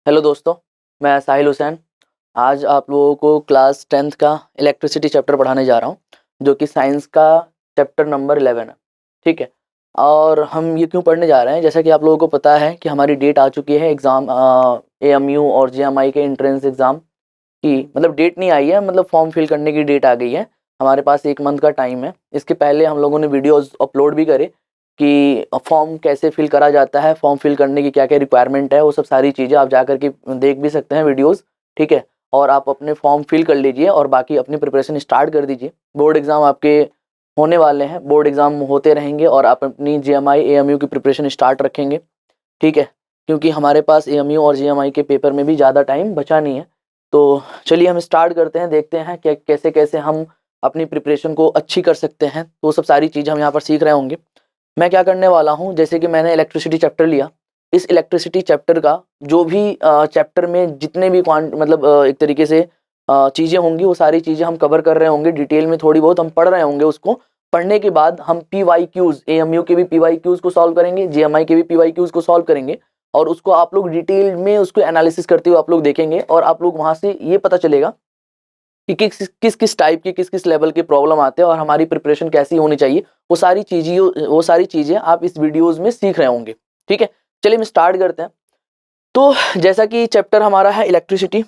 Hello दोस्तों, मैं साहिल हुसैन। आज आप लोगों को क्लास 10th का इलेक्ट्रिसिटी चैप्टर पढ़ाने जा रहा हूँ, जो कि साइंस का चैप्टर नंबर 11 है। ठीक है। और हम ये क्यों पढ़ने जा रहे हैं, जैसा कि आप लोगों को पता है कि हमारी डेट आ चुकी है एग्ज़ाम एएमयू और जेएमआई के एंट्रेंस एग्ज़ाम की। मतलब डेट नहीं आई है, मतलब फॉर्म फिल करने की डेट आ गई है। हमारे पास 1 मंथ का टाइम है। इसके पहले हम लोगों ने वीडियोज़ अपलोड भी करे कि फॉर्म कैसे फिल करा जाता है, फॉर्म फिल करने की क्या-क्या रिक्वायरमेंट है, वो सब सारी चीज़ें आप जा कर के देख भी सकते हैं वीडियोज़। ठीक है। और आप अपने फॉर्म फिल कर लीजिए और बाकी अपनी प्रिपरेशन स्टार्ट कर दीजिए। बोर्ड एग्ज़ाम आपके होने वाले हैं, बोर्ड एग्ज़ाम होते रहेंगे और आप अपनी जेएमआई, एएमयू की प्रिपरेशन स्टार्ट रखेंगे। ठीक है। क्योंकि हमारे पास एएमयू और जेएमआई के पेपर में भी ज़्यादा टाइम बचा नहीं है। तो चलिए हम स्टार्ट करते हैं, देखते हैं कि कैसे-कैसे हम अपनी प्रिपरेशन को अच्छी कर सकते हैं। तो वो सब सारी चीज़ें हम यहाँ पर सीख रहे होंगे। मैं क्या करने वाला हूँ, जैसे कि मैंने इलेक्ट्रिसिटी चैप्टर लिया। इस इलेक्ट्रिसिटी चैप्टर का जो भी चैप्टर में जितने भी मतलब एक तरीके से चीज़ें होंगी, वो सारी चीज़ें हम कवर कर रहे होंगे। डिटेल में थोड़ी बहुत हम पढ़ रहे होंगे। उसको पढ़ने के बाद हम पीवाईक्यूज, एएमयू के भी पीवाईक्यूज को सॉल्व करेंगे, जेएमआई के भी पीवाईक्यूज को सॉल्व करेंगे। और उसको आप लोग डिटेल में उसको एनालिसिस करते हुए आप लोग देखेंगे और आप लोग वहां से ये पता चलेगा कि किस किस टाइप की, किस किस लेवल की प्रॉब्लम आते हैं और हमारी प्रिपरेशन कैसी होनी चाहिए। वो सारी चीज़ें आप इस वीडियोज़ में सीख रहे होंगे। ठीक है, चलिए हम स्टार्ट करते हैं। तो जैसा कि चैप्टर हमारा है इलेक्ट्रिसिटी।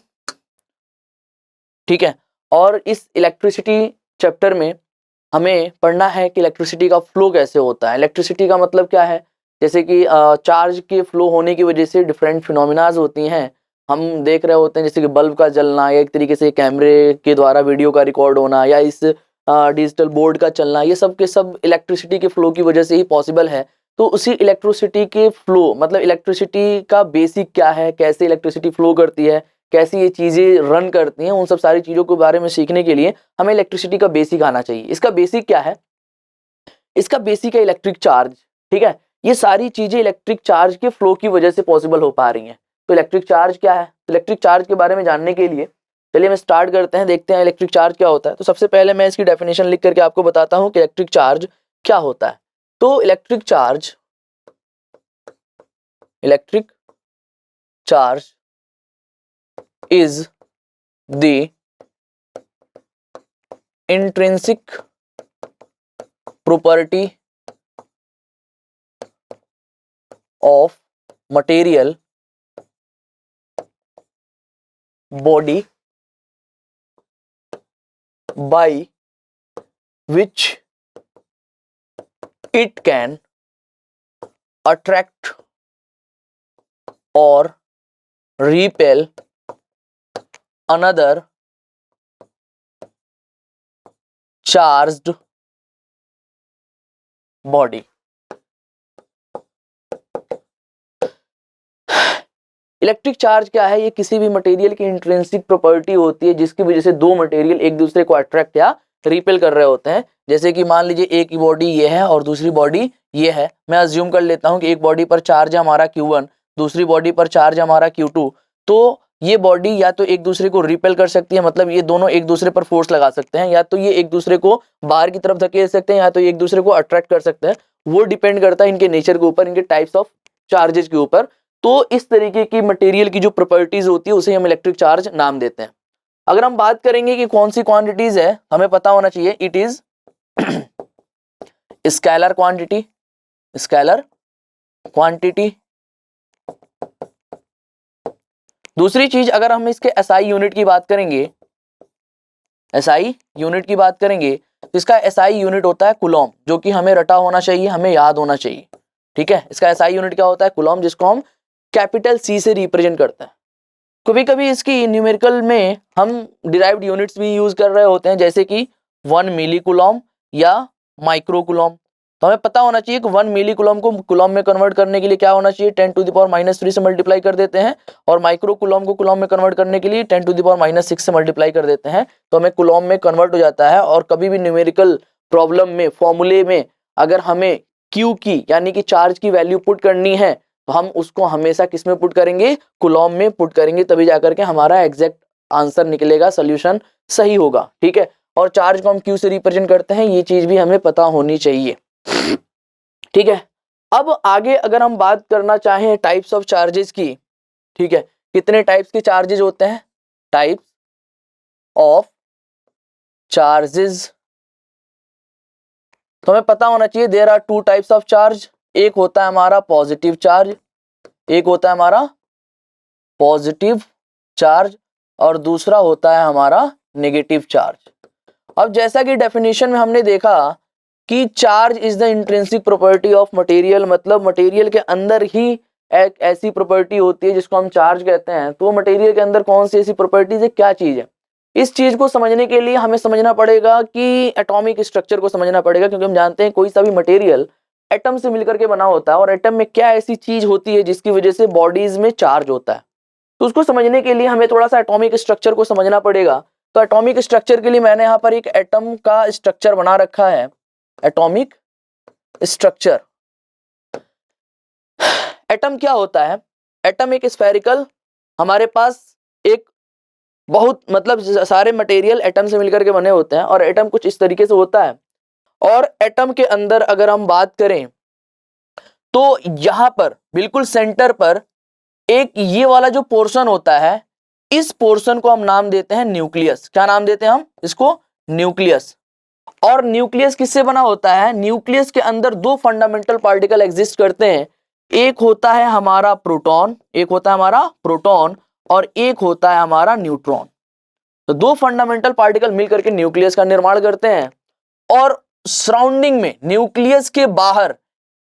ठीक है। और इस इलेक्ट्रिसिटी चैप्टर में हमें पढ़ना है कि इलेक्ट्रिसिटी का फ्लो कैसे होता है। इलेक्ट्रिसिटी का मतलब क्या है, जैसे कि चार्ज के फ्लो होने की वजह से डिफरेंट फिनोमिनाज होती हैं। हम देख रहे होते हैं जैसे कि बल्ब का जलना, या एक तरीके से कैमरे के द्वारा वीडियो का रिकॉर्ड होना, या इस डिजिटल बोर्ड का चलना, ये सब के सब इलेक्ट्रिसिटी के फ्लो की वजह से ही पॉसिबल है। तो उसी इलेक्ट्रिसिटी के फ्लो, मतलब इलेक्ट्रिसिटी का बेसिक क्या है, कैसे इलेक्ट्रिसिटी फ्लो करती है, कैसी ये चीज़ें रन करती हैं, उन सब सारी चीज़ों के बारे में सीखने के लिए हमें इलेक्ट्रिसिटी का बेसिक आना चाहिए। इसका बेसिक क्या है? इसका बेसिक है इलेक्ट्रिक चार्ज। ठीक है। ये सारी चीजें इलेक्ट्रिक चार्ज के फ्लो की वजह से पॉसिबल हो पा रही हैं। तो इलेक्ट्रिक चार्ज क्या है? इलेक्ट्रिक चार्ज के बारे में जानने के लिए चलिए हम स्टार्ट करते हैं, देखते हैं इलेक्ट्रिक चार्ज क्या होता है। तो सबसे पहले मैं इसकी डेफिनेशन लिख करके आपको बताता हूं कि इलेक्ट्रिक चार्ज क्या होता है। तो electric charge is the intrinsic property of material body by which it can attract or repel another charged body। Electric charge क्या है? ये किसी भी मटेरियल की इंट्रिंसिक प्रॉपर्टी होती है जिसकी वजह से दो मटेरियल एक दूसरे को अट्रैक्ट या रिपेल कर रहे होते हैं। जैसे कि मान लीजिए एक की बॉडी ये है और दूसरी बॉडी ये है। मैं अज्यूम कर लेता हूं कि एक बॉडी पर चार्ज है हमारा Q1, दूसरी बॉडी पर चार्ज है हमारा Q2। तो ये बॉडी या तो एक दूसरे को रिपेल कर सकती है, मतलब ये दोनों एक दूसरे पर फोर्स लगा सकते हैं, या तो ये एक दूसरे को बाहर की तरफ धकेल सकते हैं, या तो ये एक दूसरे को अट्रैक्ट कर सकते हैं। वो डिपेंड करता है इनके नेचर के ऊपर, इनके टाइप्स ऑफ चार्जेस के ऊपर। तो इस तरीके की मटेरियल की जो प्रॉपर्टीज होती है उसे हम इलेक्ट्रिक चार्ज नाम देते हैं। अगर हम बात करेंगे कि कौन सी क्वांटिटीज है, हमें पता होना चाहिए it is scalar quantity. Scalar quantity. दूसरी चीज, अगर हम इसके एसआई यूनिट की बात करेंगे, एसआई यूनिट की बात करेंगे तो इसका एसआई यूनिट होता है कूलॉम, जो कि हमें रटा होना चाहिए, हमें याद होना चाहिए। ठीक है। इसका एसआई यूनिट क्या होता है? कूलॉम, जिसको हम कैपिटल सी से रिप्रेजेंट करते हैं। कभी कभी इसकी न्यूमेरिकल में हम डिराइव्ड यूनिट्स भी यूज कर रहे होते हैं, जैसे कि 1 मिली कूलॉम या माइक्रो कूलॉम। तो हमें पता होना चाहिए कि 1 मिली कूलॉम को कूलॉम में कन्वर्ट करने के लिए क्या होना चाहिए, 10⁻³ से मल्टीप्लाई कर देते हैं, और माइक्रो कूलॉम को कूलॉम में कन्वर्ट करने के लिए 10⁻6 से मल्टीप्लाई कर देते हैं। तो हमें कूलॉम में कन्वर्ट हो जाता है। और कभी भी न्यूमेरिकल प्रॉब्लम में, फॉर्मूले में अगर हमें क्यू की यानी कि चार्ज की वैल्यू पुट करनी है तो हम उसको हमेशा किस में पुट करेंगे? कूलॉम में पुट करेंगे, तभी जाकर के हमारा एग्जैक्ट आंसर निकलेगा, सोल्यूशन सही होगा। ठीक है। और चार्ज को हम क्यू से रिप्रेजेंट करते हैं, ये चीज भी हमें पता होनी चाहिए। ठीक है। अब आगे अगर हम बात करना चाहें टाइप्स ऑफ चार्जेस की, ठीक है, कितने टाइप्स के चार्जेज होते हैं? Types of charges. तो हमें पता होना चाहिए there are two types of charge. एक होता है हमारा पॉजिटिव चार्ज, एक होता है हमारा पॉजिटिव चार्ज और दूसरा होता है हमारा नेगेटिव चार्ज। अब जैसा कि डेफिनेशन में हमने देखा कि charge is the intrinsic property of material, मतलब मटेरियल के अंदर ही एक ऐसी प्रॉपर्टी होती है जिसको हम चार्ज कहते हैं। तो मटेरियल के अंदर कौन सी ऐसी प्रॉपर्टीज है, क्या चीज है? इस चीज को समझने के लिए हमें समझना पड़ेगा कि एटॉमिक स्ट्रक्चर को समझना पड़ेगा, क्योंकि हम जानते हैं कोई सा भी मटेरियल एटम से मिलकर के बना होता है और एटम में क्या ऐसी चीज होती है जिसकी वजह से बॉडीज में चार्ज होता है। तो उसको समझने के लिए हमें थोड़ा सा एटॉमिक स्ट्रक्चर को समझना पड़ेगा। तो एटॉमिक स्ट्रक्चर के लिए मैंने यहाँ पर एक एटम का स्ट्रक्चर बना रखा है, एटॉमिक स्ट्रक्चर। एटम क्या होता है? एटम एक स्फेरिकल, हमारे पास एक बहुत मतलब सारे मटेरियल एटम से मिलकर के बने होते हैं और एटम कुछ इस तरीके से होता है। और एटम के अंदर अगर हम बात करें तो यहां पर बिल्कुल सेंटर पर एक ये वाला जो पोर्शन होता है, इस पोर्शन को हम नाम देते हैं न्यूक्लियस। क्या नाम देते हैं हम इसको? न्यूक्लियस। और न्यूक्लियस किससे बना होता है? न्यूक्लियस के अंदर दो फंडामेंटल पार्टिकल एग्जिस्ट करते हैं। एक होता है हमारा प्रोटॉन, एक होता है हमारा प्रोटॉन और एक होता है हमारा न्यूट्रॉन। तो दो फंडामेंटल पार्टिकल मिलकर के न्यूक्लियस का निर्माण करते हैं। और सराउंडिंग में, न्यूक्लियस के बाहर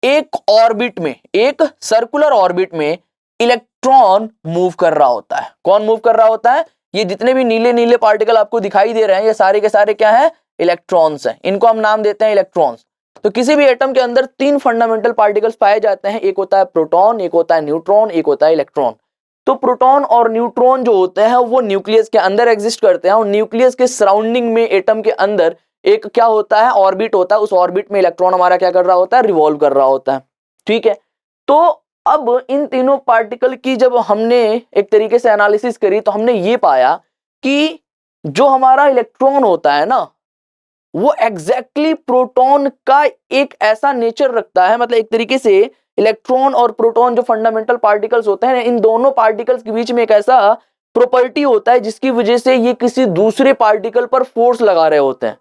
एक ऑर्बिट में, एक सर्कुलर ऑर्बिट में इलेक्ट्रॉन मूव कर रहा होता है। कौन मूव कर रहा होता है? ये जितने भी नीले नीले पार्टिकल आपको दिखाई दे रहे हैं, ये सारे के सारे क्या है? इलेक्ट्रॉन्स हैं। इनको हम नाम देते हैं इलेक्ट्रॉन्स। तो किसी भी एटम के अंदर तीन फंडामेंटल पार्टिकल्स पाए जाते हैं, एक होता है प्रोटॉन, एक होता है न्यूट्रॉन, एक होता है इलेक्ट्रॉन। तो प्रोटॉन और न्यूट्रॉन जो होते हैं वो न्यूक्लियस के अंदर एग्जिस्ट करते हैं और न्यूक्लियस के सराउंडिंग में एटम के अंदर एक क्या होता है? ऑर्बिट होता है। उस ऑर्बिट में इलेक्ट्रॉन हमारा क्या कर रहा होता है? रिवॉल्व कर रहा होता है। ठीक है। तो अब इन तीनों पार्टिकल की जब हमने एक तरीके से एनालिसिस करी तो हमने ये पाया कि जो हमारा इलेक्ट्रॉन होता है ना, वो एग्जैक्टली प्रोटॉन का एक ऐसा नेचर रखता है, मतलब एक तरीके से इलेक्ट्रॉन और प्रोटॉन जो फंडामेंटल पार्टिकल्स होते हैं, इन दोनों पार्टिकल्स के बीच में एक ऐसा प्रॉपर्टी होता है जिसकी वजह से ये किसी दूसरे पार्टिकल पर फोर्स लगा रहे होते हैं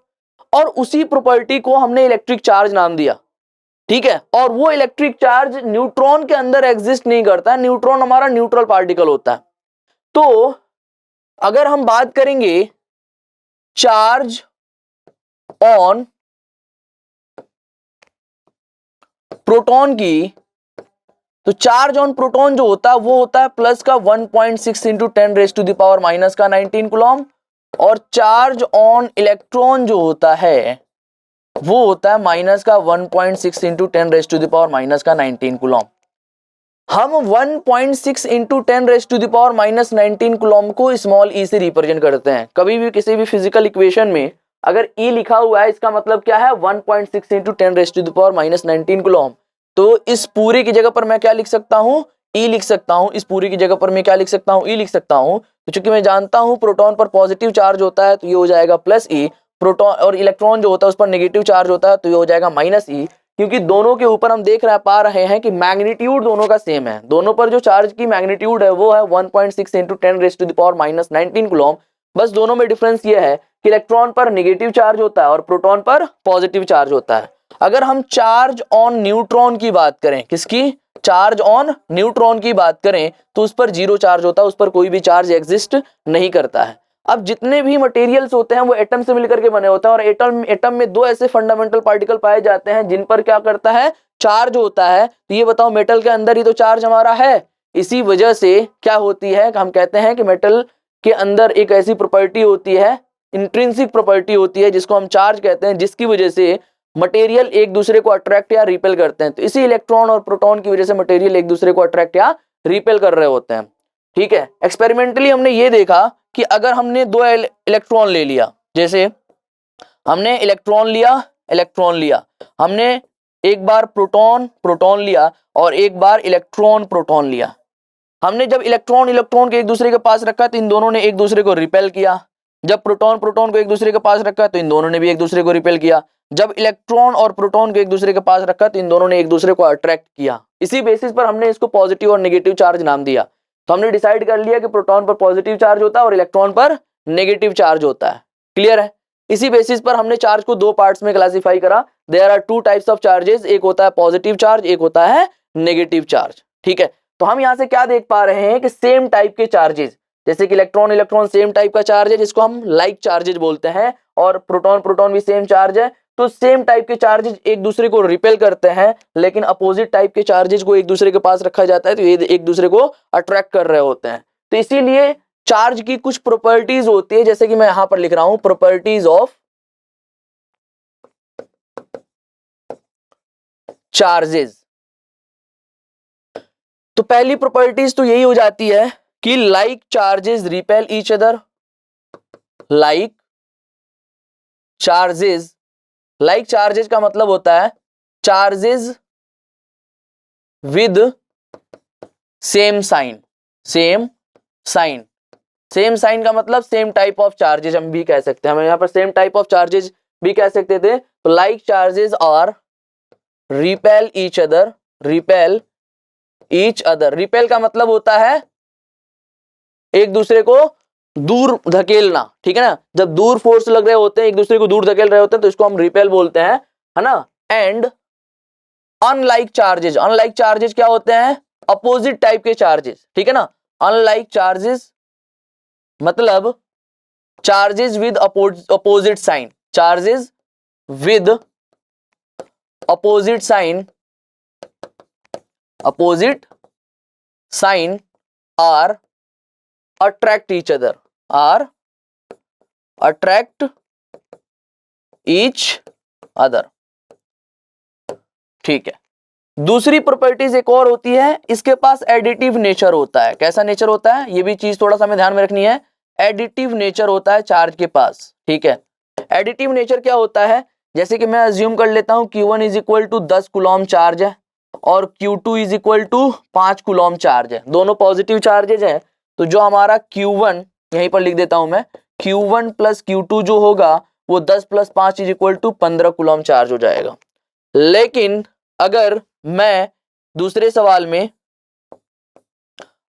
और उसी प्रॉपर्टी को हमने इलेक्ट्रिक चार्ज नाम दिया। ठीक है। और वो इलेक्ट्रिक चार्ज न्यूट्रॉन के अंदर एग्जिस्ट नहीं करता है। न्यूट्रॉन हमारा न्यूट्रल पार्टिकल होता है। तो अगर हम बात करेंगे चार्ज ऑन प्रोटॉन की, तो चार्ज ऑन प्रोटॉन जो होता है वो होता है प्लस का 1.6 into 10 raise to the power minus का 19 कूलम। और चार्ज ऑन इलेक्ट्रॉन जो होता है वो होता है माइनस का 1.6 into 10 raise to the power minus का 19 कूलम। हम 1.6 into 10 raise to the power minus 19 coulomb को स्मॉल ई से रिप्रेजेंट करते हैं। कभी भी किसी भी फिजिकल इक्वेशन में अगर ई लिखा हुआ है, इसका मतलब क्या है? 1.6 into 10 raise to the power minus 19 coulomb. तो इस पूरे की जगह पर मैं क्या लिख सकता हूं? ई लिख सकता हूं। इस पूरी की जगह पर मैं क्या लिख सकता हूं? ई लिख सकता हूं। तो चूंकि मैं जानता हूं प्रोटॉन पर पॉजिटिव चार्ज होता है तो ये हो जाएगा प्लस ई, प्रोटॉन और इलेक्ट्रॉन जो होता है उस पर नेगेटिव चार्ज होता है तो ये हो जाएगा माइनस ई। क्योंकि दोनों के ऊपर हम देख पा रहे हैं कि मैग्नीट्यूड दोनों का सेम है। दोनों पर जो चार्ज की मैग्नीट्यूड है वो है 1.6 into 10 raise to the power minus 19 coulomb. बस दोनों में डिफरेंस ये है कि इलेक्ट्रॉन पर नेगेटिव चार्ज होता है और प्रोटॉन पर पॉजिटिव चार्ज होता है। अगर हम चार्ज ऑन न्यूट्रॉन की बात करें, किसकी? चार्ज ऑन न्यूट्रॉन की बात करें तो उस पर जीरो चार्ज होता है, उस पर कोई भी चार्ज एग्जिस्ट नहीं करता है। अब जितने भी मटेरियल्स होते हैं वो एटम से मिलकर के बने होते हैं और एटम में दो ऐसे फंडामेंटल पार्टिकल पाए जाते हैं जिन पर क्या करता है? चार्ज होता है। तो ये बताओ, मेटल के अंदर ही तो चार्ज हमारा है। इसी वजह से क्या होती है, हम कहते हैं कि मेटल के अंदर एक ऐसी प्रॉपर्टी होती है, इंट्रिंसिक प्रॉपर्टी होती है जिसको हम चार्ज कहते हैं, जिसकी वजह से मटेरियल एक दूसरे को अट्रैक्ट या रिपेल करते हैं। तो इसी इलेक्ट्रॉन और प्रोटॉन की वजह से मटेरियल एक दूसरे को अट्रैक्ट या रिपेल कर रहे होते हैं। ठीक है। एक्सपेरिमेंटली हमने ये देखा कि अगर हमने दो इलेक्ट्रॉन ले लिया, जैसे हमने इलेक्ट्रॉन लिया, हमने एक बार प्रोटॉन लिया और एक बार इलेक्ट्रॉन प्रोटॉन लिया। हमने जब इलेक्ट्रॉन के एक दूसरे के पास रखा तो इन दोनों ने एक दूसरे को रिपेल किया। जब प्रोटॉन को एक दूसरे के पास रखा तो इन दोनों ने भी एक दूसरे को रिपेल किया। जब इलेक्ट्रॉन और प्रोटॉन को एक दूसरे के पास रखा तो इन दोनों ने एक दूसरे को अट्रैक्ट किया। इसी बेसिस पर हमने इसको पॉजिटिव और नेगेटिव चार्ज नाम दिया। तो हमने डिसाइड कर लिया कि प्रोटॉन पर पॉजिटिव चार्ज होता है और इलेक्ट्रॉन पर नेगेटिव चार्ज होता है। क्लियर है? इसी बेसिस पर हमने चार्ज को दो पार्ट्स में क्लासिफाई करा। There are two types of charges, एक होता है पॉजिटिव चार्ज, एक होता है नेगेटिव चार्ज। ठीक है, तो हम यहाँ से क्या देख पा रहे हैं कि सेम टाइप के चार्जेस, जैसे कि इलेक्ट्रॉन इलेक्ट्रॉन सेम टाइप का चार्ज है जिसको हम लाइक चार्जेज बोलते हैं, और प्रोटॉन प्रोटॉन भी सेम चार्ज है। तो सेम टाइप के चार्जेज एक दूसरे को रिपेल करते हैं, लेकिन अपोजिट टाइप के चार्जेज को एक दूसरे के पास रखा जाता है तो ये एक दूसरे को अट्रैक्ट कर रहे होते हैं। तो इसीलिए चार्ज की कुछ प्रॉपर्टीज होती है, जैसे कि मैं यहां पर लिख रहा हूं प्रॉपर्टीज ऑफ चार्जेस। तो पहली प्रॉपर्टीज तो यही हो जाती है कि like charges repel each other, like charges, like charges का मतलब होता है charges with same sign, same sign, same sign का मतलब सेम टाइप ऑफ चार्जेस हम भी कह सकते हैं, हम यहां पर सेम टाइप ऑफ चार्जेस भी कह सकते थे। तो like charges are repel each other, repel each other, repel का मतलब होता है एक दूसरे को दूर धकेलना, ठीक है ना, जब दूर फोर्स लग रहे होते हैं, एक दूसरे को दूर धकेल रहे होते हैं तो इसको हम रिपेल बोलते हैं, है ना। And unlike charges, unlike charges क्या होते हैं, अपोजिट टाइप के चार्जेस, ठीक है ना। अनलाइक चार्जेस मतलब charges with opposite sign, charges with opposite sign, opposite sign are attract each other, are attract each other, ठीक है। दूसरी प्रॉपर्टीज एक और होती है, इसके पास एडिटिव नेचर होता है। कैसा नेचर होता है, ये भी चीज थोड़ा सा हमें ध्यान में रखनी है। एडिटिव नेचर होता है चार्ज के पास, ठीक है। एडिटिव नेचर क्या होता है, जैसे कि मैं अज्यूम कर लेता हूं Q1 is equal to 10 coulomb charge है और Q2 is equal to 5 coulomb charge है, दोनों पॉजिटिव चार्जेज हैं। तो जो हमारा Q1 यहीं पर लिख देता हूं मैं, Q1 प्लस Q2 जो होगा वो 10 plus 5 is equal to 15 coulomb charge हो जाएगा। लेकिन अगर मैं दूसरे सवाल में,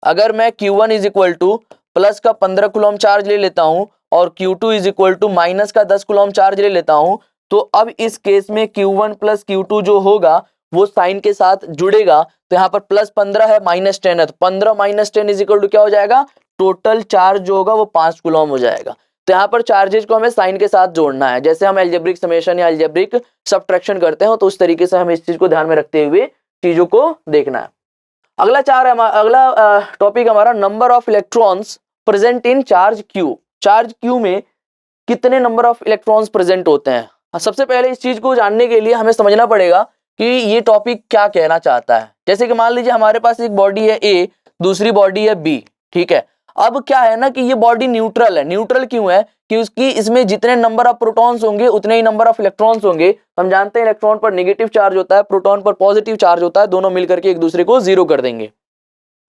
अगर मैं Q1 is equal two plus का 15 कूलॉम चार्ज ले लेता हूं और Q2 is equal to minus का 10 कूलॉम चार्ज ले लेता हूं, तो अब इस केस में Q1 प्लस Q2 जो होगा वो साइन के साथ जुड़ेगा। तो यहाँ पर प्लस 15 है, माइनस 10 है, तो 15 माइनस 10 इज इक्वल टू क्या हो जाएगा, टोटल चार्ज जो होगा वो 5 कूलॉम हो जाएगा। तो यहाँ पर चार्जेस को हमें साइन के साथ जोड़ना है, जैसे हम अलजेब्रिक समेशन या अलजेब्रिक सबट्रैक्शन करते हैं, तो उस तरीके से हमें इस चीज को ध्यान में रखते हुए चीजों को देखना है। अगला टॉपिक हमारा number of electrons present in charge Q. Charge Q में कितने नंबर ऑफ इलेक्ट्रॉन्स प्रेजेंट होते हैं। सबसे पहले इस चीज को जानने के लिए हमें समझना पड़ेगा कि ये टॉपिक क्या कहना चाहता है। जैसे कि मान लीजिए हमारे पास एक बॉडी है A, दूसरी बॉडी है B, ठीक है। अब क्या है ना कि ये बॉडी न्यूट्रल है। न्यूट्रल क्यों है, कि उसकी इसमें जितने नंबर ऑफ प्रोटॉन्स होंगे उतने ही नंबर ऑफ इलेक्ट्रॉन्स होंगे। हम जानते हैं इलेक्ट्रॉन पर नेगेटिव चार्ज होता है, प्रोटॉन पर पॉजिटिव चार्ज होता है, दोनों मिलकर के एक दूसरे को जीरो कर देंगे।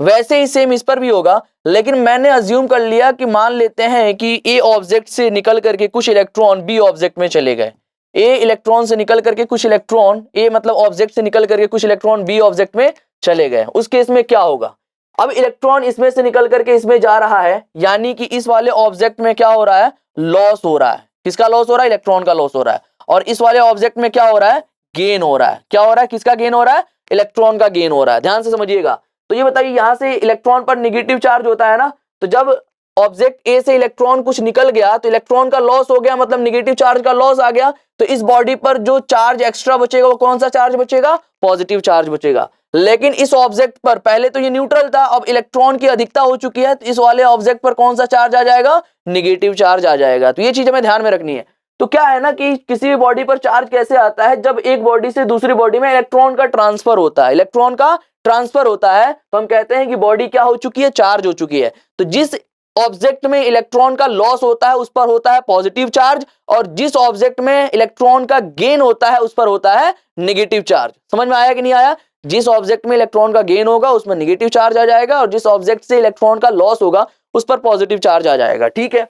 वैसे ही सेम इस पर भी होगा, लेकिन मैंने अज्यूम कर लिया कि मान लेते हैं कि A ऑब्जेक्ट से निकल करके कुछ इलेक्ट्रॉन B ऑब्जेक्ट में चले गए। A इलेक्ट्रॉन से निकल करके कुछ इलेक्ट्रॉन, A मतलब ऑब्जेक्ट से निकल करके कुछ इलेक्ट्रॉन B ऑब्जेक्ट में चले गए। उस केस में क्या होगा, अब इलेक्ट्रॉन इसमें से निकल करके इसमें जा रहा है, यानी कि इस वाले ऑब्जेक्ट में क्या हो रहा है, लॉस हो रहा है। किसका लॉस हो रहा है, इलेक्ट्रॉन का लॉस हो रहा है। और इस वाले ऑब्जेक्ट में क्या हो रहा है, गेन हो रहा है। क्या हो रहा है, किसका गेन हो रहा है, इलेक्ट्रॉन का गेन हो रहा है। ध्यान से समझिएगा। तो ये बताइए, यहां से इलेक्ट्रॉन पर नेगेटिव चार्ज होता है ना, तो जब ऑब्जेक्ट ए से इलेक्ट्रॉन कुछ निकल गया तो इलेक्ट्रॉन का लॉस हो गया, मतलब नेगेटिव चार्ज का लॉस आ गया। तो इस बॉडी पर जो चार्ज एक्स्ट्रा बचेगा वो कौन सा चार्ज बचेगा, पॉजिटिव चार्ज बचेगा। लेकिन इस ऑब्जेक्ट पर पहले तो ये न्यूट्रल था, अब इलेक्ट्रॉन की अधिकता हो चुकी है, तो इस वाले ऑब्जेक्ट पर कौन सा चार्ज आ जाएगा, नेगेटिव चार्ज आ जाएगा। तो ये चीज हमें ध्यान में रखनी है। तो क्या है ना कि किसी भी बॉडी पर चार्ज कैसे आता है, जब एक बॉडी से दूसरी बॉडी में इलेक्ट्रॉन का ट्रांसफर होता है। इलेक्ट्रॉन का ट्रांसफर होता है तो हम कहते हैं कि बॉडी क्या हो चुकी है, चार्ज हो चुकी है। तो जिस ऑब्जेक्ट में इलेक्ट्रॉन का लॉस होता है उस पर होता है पॉजिटिव चार्ज, और जिस ऑब्जेक्ट में इलेक्ट्रॉन का गेन होता है उस पर होता है नेगेटिव चार्ज। समझ में आया कि नहीं आया, जिस ऑब्जेक्ट में इलेक्ट्रॉन का गेन होगा उसमें नेगेटिव चार्ज आ जाएगा, और जिस ऑब्जेक्ट से इलेक्ट्रॉन का लॉस होगा उस पर पॉजिटिव चार्ज आ जाएगा। ठीक है,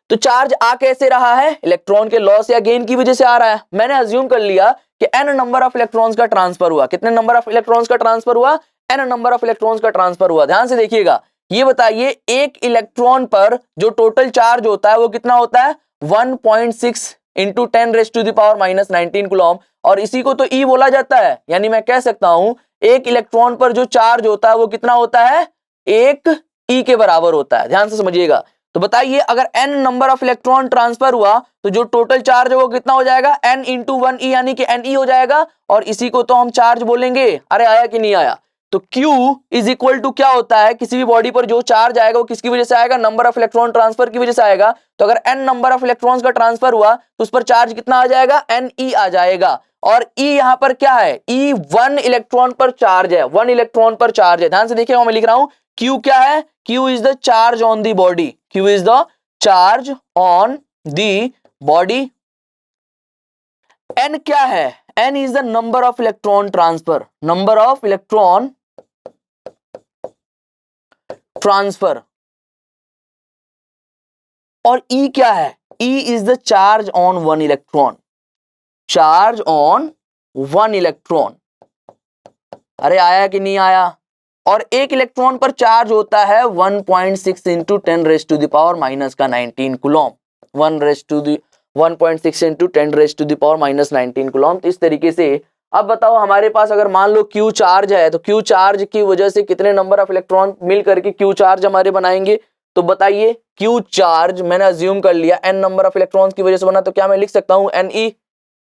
तो चार्ज आ कैसे रहा है, इलेक्ट्रॉन के लॉस या गेन की वजह से आ रहा है। मैंने अज्यूम कर लिया कि n नंबर ऑफ इलेक्ट्रॉन्स का ट्रांसफर हुआ। कितने नंबर ऑफ इलेक्ट्रॉन्स का ट्रांसफर हुआ, n नंबर ऑफ इलेक्ट्रॉन्स का ट्रांसफर हुआ। ध्यान से देखिएगा, ये बताइए एक इलेक्ट्रॉन पर जो टोटल चार्ज होता है वो कितना होता है 1.6 इंटू 10⁻⁻⁹ कूलम, और इसी को तो E बोला जाता है। यानी मैं कह सकता हूं एक इलेक्ट्रॉन पर जो चार्ज होता है वो कितना होता है 1 E के बराबर होता है। ध्यान से समझिएगा। तो बताइए अगर n number of electron transfer हुआ तो जो टोटल चार्ज है वो कितना हो जाएगा n इंटू 1E यानी कि Ne हो जाएगा, और इसी को तो हम चार्ज बोलेंगे। अरे आया कि नहीं आया? तो Q इज इक्वल टू क्या होता है, किसी भी बॉडी पर जो चार्ज आएगा वो किसकी वजह से आएगा, नंबर ऑफ इलेक्ट्रॉन ट्रांसफर की वजह से आएगा। तो अगर n नंबर ऑफ इलेक्ट्रॉन्स का ट्रांसफर हुआ तो उस पर चार्ज कितना आ जाएगा Ne आ जाएगा, और E यहां पर क्या है E 1 इलेक्ट्रॉन पर चार्ज है, 1 इलेक्ट्रॉन पर चार्ज है। ध्यान से देखिएगा मैं लिख रहा हूं Q क्या है, Q is the charge on the body, Q is the charge on the body. N क्या है, N is the number of electron transfer, number of electron transfer. और E क्या है, E is the charge on 1 electron, charge on 1 electron. अरे आया कि नहीं आया? और एक इलेक्ट्रॉन पर चार्ज होता है 1.6 इंटू 10⁻⁻⁹ कूलम, 1.6 इंटू 10⁻⁻⁹ कूलम। तो इस तरीके से अब बताओ हमारे पास अगर मान लो Q चार्ज है तो Q चार्ज की वजह से कितने नंबर ऑफ इलेक्ट्रॉन मिल करके Q चार्ज हमारे बनाएंगे। तो बताइए Q चार्ज मैंने अज्यूम कर लिया n नंबर ऑफ इलेक्ट्रॉन्स की वजह से बना, तो क्या मैं लिख सकता हूं Ne?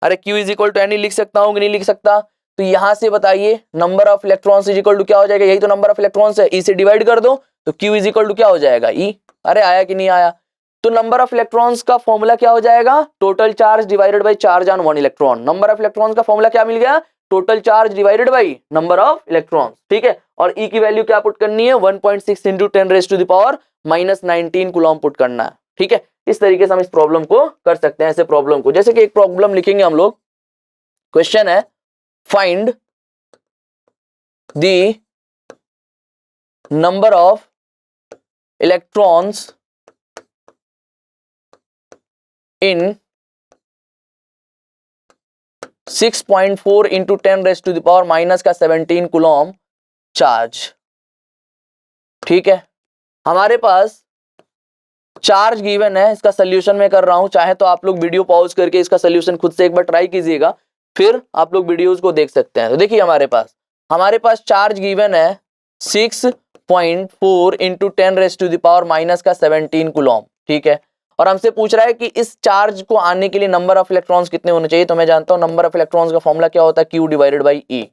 अरे Q is equal to Ne लिख सकता हूं कि नहीं लिख सकता? तो यहां से बताइए number of electrons is equal to क्या हो जाएगा, यही तो नंबर ऑफ इलेक्ट्रॉन्स है, E से डिवाइड कर दो तो Q इज इक्वल टू क्या हो जाएगा E। अरे आया कि नहीं आया? तो नंबर ऑफ इलेक्ट्रॉन्स का फॉर्मूला क्या हो जाएगा, total charge divided by charge on 1 electron. Number of electrons का फॉर्मूला क्या मिल गया, total charge divided by number of electrons. ठीक है, और E की वैल्यू क्या पुट करनी है 1.6 इंटू 10⁻⁻⁻⁹ कूलम पुट करना है। ठीक है, इस तरीके से हम इस प्रॉब्लम को कर सकते हैं। ऐसे प्रॉब्लम को जैसे कि एक प्रॉब्लम लिखेंगे हम लोग, क्वेश्चन है find the number of electrons in 6.4 into 10⁻⁻⁻17 coulomb charge. ठीक है, हमारे पास चार्ज गिवन है, इसका सोल्यूशन मैं कर रहा हूं, चाहे तो आप लोग वीडियो पॉज करके इसका सोल्यूशन खुद से एक बार ट्राई कीजिएगा, फिर आप लोग वीडियोस को देख सकते हैं। तो देखिए हमारे पास चार्ज गिवन है 6.4 इंटू 10⁻⁻17 कूलम। ठीक है, और हमसे पूछ रहा है कि इस चार्ज को आने के लिए नंबर ऑफ इलेक्ट्रॉन्स कितने होने चाहिए। तो मैं जानता हूं नंबर ऑफ इलेक्ट्रॉन्स का फॉर्मूला क्या होता है, Q divided by E।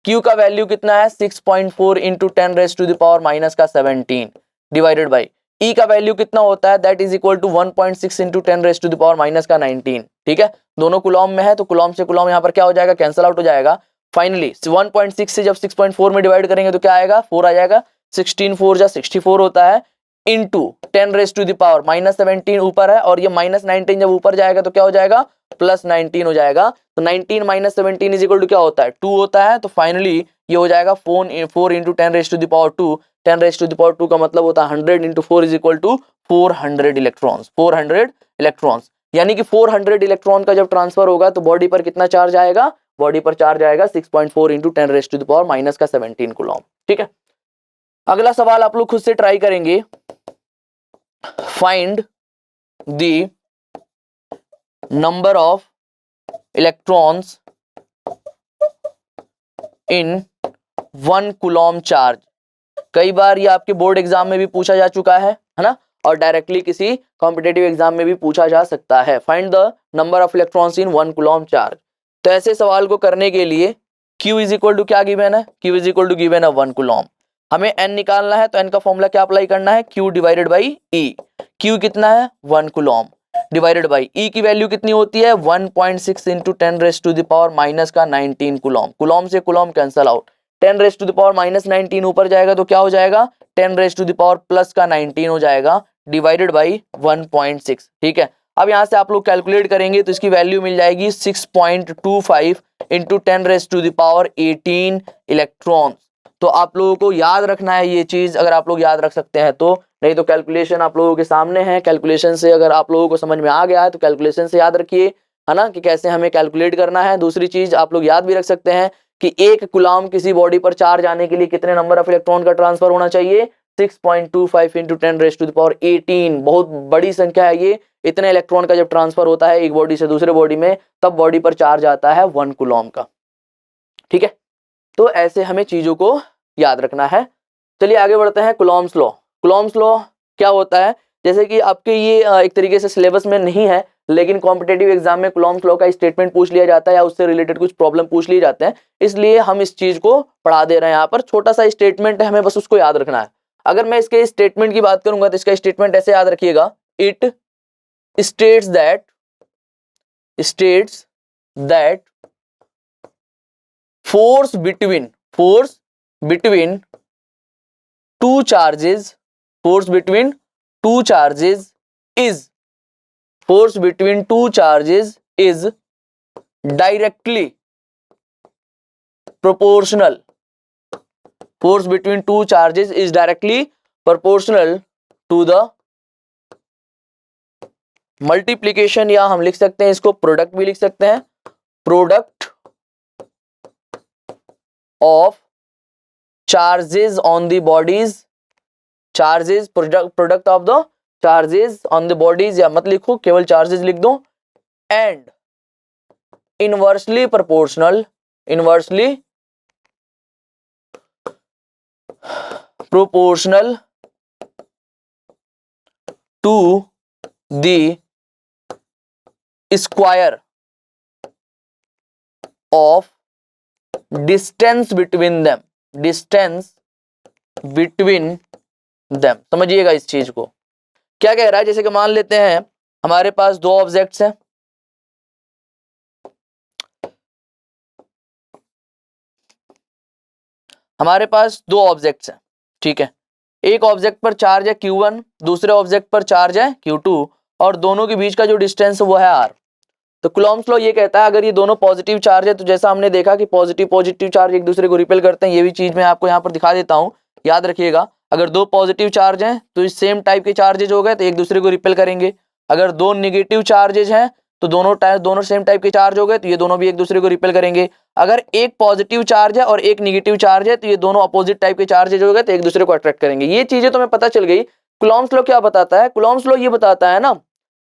Q का वैल्यू कितना है 6.4 इंटू 10⁻⁻17 डिवाइडेड बाई E का वैल्यू कितना होता है, that is equal to 1.6 into 10⁻⁻⁹। ठीक है, दोनों कुलॉम में है तो कुलॉम से कुलॉम यहाँ पर क्या हो जाएगा, कैंसिल आउट हो जाएगा। फाइनली 1.6 से जब 6.4 में डिवाइड करेंगे तो क्या आएगा 4 आ जाएगा, 16 4 जा 64 होता है, इंटू 10⁻⁻17 ऊपर है, और ये -19 जब ऊपर जाएगा तो क्या हो जाएगा +19 हो जाएगा। तो 19 - 17 इज इक्वल टू क्या होता है 2 होता है। तो फाइनली ये हो जाएगा 4 इंटू 10⁻²। 10⁻² का मतलब होता है 100 into 4 is equal to 400 electrons. 400 electrons यानी कि 400 इलेक्ट्रॉन का जब ट्रांसफर होगा तो बॉडी पर कितना चार्ज आएगा, बॉडी पर चार्ज आएगा 6.4 इंटू 10⁻⁻⁻17 कूलम। ठीक है, अगला सवाल आप लोग खुद से ट्राई करेंगे, find the number of electrons in 1 coulomb charge. कई बार ये आपके बोर्ड एग्जाम में भी पूछा जा चुका है ना, और डायरेक्टली किसी कॉम्पिटेटिव एग्जाम में भी पूछा जा सकता है। Find the number of electrons in 1 coulomb charge. तो ऐसे सवाल को करने के लिए Q इज इक्वल टू क्या गिवन है, Q is equal to given है 1 कूलम। हमें N निकालना है तो N का फॉर्मूला क्या अप्लाई करना है, Q divided by E। Q कितना है 1 कूलम डिवाइडेड बाई E की वैल्यू कितनी होती है 1.6 इंटू 10⁻⁻⁻19 कूलम। कूलम से कूलम कैंसल आउट, 10⁻⁻19 ऊपर जाएगा तो क्या हो जाएगा 10⁻+19 हो जाएगा डिवाइडेड बाई 1.6। ठीक है, अब यहाँ से आप लोग कैलकुलेट करेंगे तो इसकी वैल्यू मिल जाएगी 6.25 इंटू 10⁻18 इलेक्ट्रॉन्स। तो आप लोगों को याद रखना है ये चीज, अगर आप लोग याद रख सकते हैं तो, नहीं तो कैलकुलेशन आप लोगों के सामने है। कैलकुलेशन से अगर आप लोगों को समझ में आ गया है तो कैलकुलेशन से याद रखिए, है ना, कि कैसे हमें कैलकुलेट करना है। दूसरी चीज आप लोग याद भी रख सकते हैं कि 1 कूलम किसी बॉडी पर चार्ज आने के लिए कितने नंबर ऑफ इलेक्ट्रॉन का ट्रांसफर होना चाहिए, 6.25 इंटू 10⁻18। बहुत बड़ी संख्या है ये। इतने इलेक्ट्रॉन का जब ट्रांसफर होता है एक बॉडी से दूसरे बॉडी में, तब बॉडी पर चार्ज आता है 1 कूलम का। ठीक है, तो ऐसे हमें चीजों को याद रखना है। चलिए आगे बढ़ते हैं। Coulomb's law. कूलम्स लॉ क्या होता है, जैसे कि आपके ये एक तरीके से सिलेबस में नहीं है, लेकिन कॉम्पिटेटिव एग्जाम में कूलम्स लॉ का स्टेटमेंट पूछ लिया जाता है या उससे रिलेटेड कुछ प्रॉब्लम पूछ लिए जाते हैं, इसलिए हम इस चीज को पढ़ा दे रहे हैं। यहाँ पर छोटा सा स्टेटमेंट है, हमें बस उसको याद रखना है। अगर मैं इसके स्टेटमेंट की बात करूंगा तो इसका स्टेटमेंट ऐसे याद रखिएगा, it states that force between two charges is directly proportional. Force between two charges is directly proportional to the multiplication, या हम लिख सकते हैं इसको प्रोडक्ट भी लिख सकते हैं, product of charges on the bodies, product of the charges on the bodies, या मत लिखो, केवल चार्जेस लिख दो, and inversely proportional to the square of distance between them. समझिएगा इस चीज को। क्या कह रहा है, जैसे कि मान लेते हैं हमारे पास दो ऑब्जेक्ट्स हैं, ठीक है। एक ऑब्जेक्ट पर चार्ज है Q1, दूसरे ऑब्जेक्ट पर चार्ज है Q2, और दोनों के बीच का जो डिस्टेंस है वो है R। तो कूलम्स लॉ ये कहता है अगर ये दोनों पॉजिटिव चार्ज है, तो जैसा हमने देखा कि पॉजिटिव चार्ज एक दूसरे को रिपेल करते हैं, ये भी चीज मैं आपको यहाँ पर दिखा देता हूँ, याद रखिएगा। अगर दो पॉजिटिव चार्ज हैं तो इस सेम टाइप के चार्जेज हो गए तो एक दूसरे को रिपेल करेंगे। अगर दो निगेटिव चार्जेज हैं तो दोनों सेम टाइप के चार्ज हो गए तो ये दोनों भी एक दूसरे को रिपेल करेंगे। अगर एक पॉजिटिव चार्ज है और एक निगेटिव चार्ज है तो ये दोनों अपोजिट टाइप के चार्जेज हो गए तो एक दूसरे को अट्रैक्ट करेंगे। ये चीजें तुम्हें पता चल गई। कूलम्स लॉ क्या बताता है, कूलम्स लॉ ये बताता है ना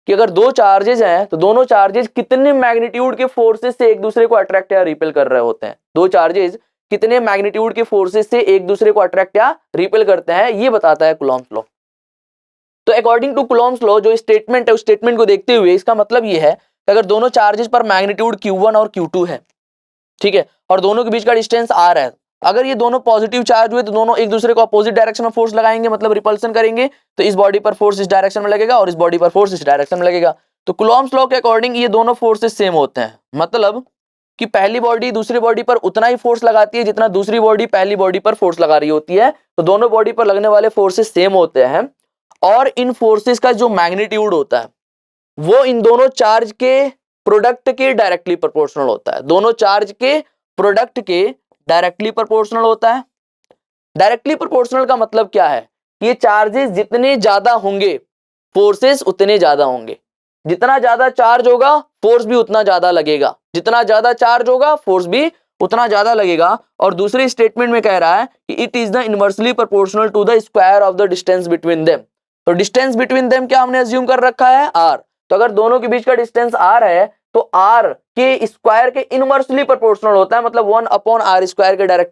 कि अगर दो चार्जेज हैं तो दोनों चार्जेज कितने मैग्नीट्यूड के फोर्सेस से एक दूसरे को अट्रैक्ट या रिपेल कर रहे होते हैं। दो चार्जेज कितने मैग्नीट्यूड के फोर्सेस से एक दूसरे को अट्रैक्ट या रिपेल करते हैं, ये बताता है कूलम्स लॉ। तो अकॉर्डिंग टू कूलम्स लॉ जो स्टेटमेंट है उस स्टेटमेंट को देखते हुए इसका मतलब ये है कि अगर दोनों चार्जेस पर मैग्नीट्यूड Q1 और Q2 है, ठीक है, और दोनों के बीच का डिस्टेंस R है, अगर ये दोनों पॉजिटिव चार्ज हुए तो दोनों एक दूसरे को अपोजिट डायरेक्शन में फोर्स लगाएंगे, मतलब रिपल्सन करेंगे, तो इस बॉडी पर फोर्स इस डायरेक्शन में लगेगा और इस बॉडी पर फोर्स इस डायरेक्शन में लगेगा। तो कूलम्स लॉ के अकॉर्डिंग ये दोनों फोर्सेस सेम होते हैं, मतलब कि पहली बॉडी दूसरी बॉडी पर उतना ही फोर्स लगाती है जितना दूसरी बॉडी पहली बॉडी पर फोर्स लगा रही होती है। तो दोनों बॉडी पर लगने वाले फोर्सेस सेम होते हैं और इन फोर्सेस का जो मैग्नीट्यूड होता है वो इन दोनों चार्ज के प्रोडक्ट के डायरेक्टली प्रोपोर्शनल होता है। दोनों चार्ज के प्रोडक्ट के डायरेक्टली प्रोपोर्शनल होता है। डायरेक्टली प्रोपोर्शनल का मतलब क्या है, ये चार्जेस जितने ज्यादा होंगे फोर्सेस उतने ज्यादा होंगे, जितना ज्यादा चार्ज होगा फोर्स भी उतना ज्यादा लगेगा, जितना ज्यादा चार्ज होगा फोर्स भी उतना ज्यादा लगेगा। और दूसरी स्टेटमेंट में कह रहा है कि it is the inversely proportional to the square of the distance between them. तो डिस्टेंस बिटवीन देम क्या हमने अज्यूम कर रखा है, R। तो अगर दोनों के बीच का डिस्टेंस R है तो R के स्क्वायर के इनवर्सली प्रोपोर्शनल होता है, मतलब 1/r स्क्वायर के डायरेक्ट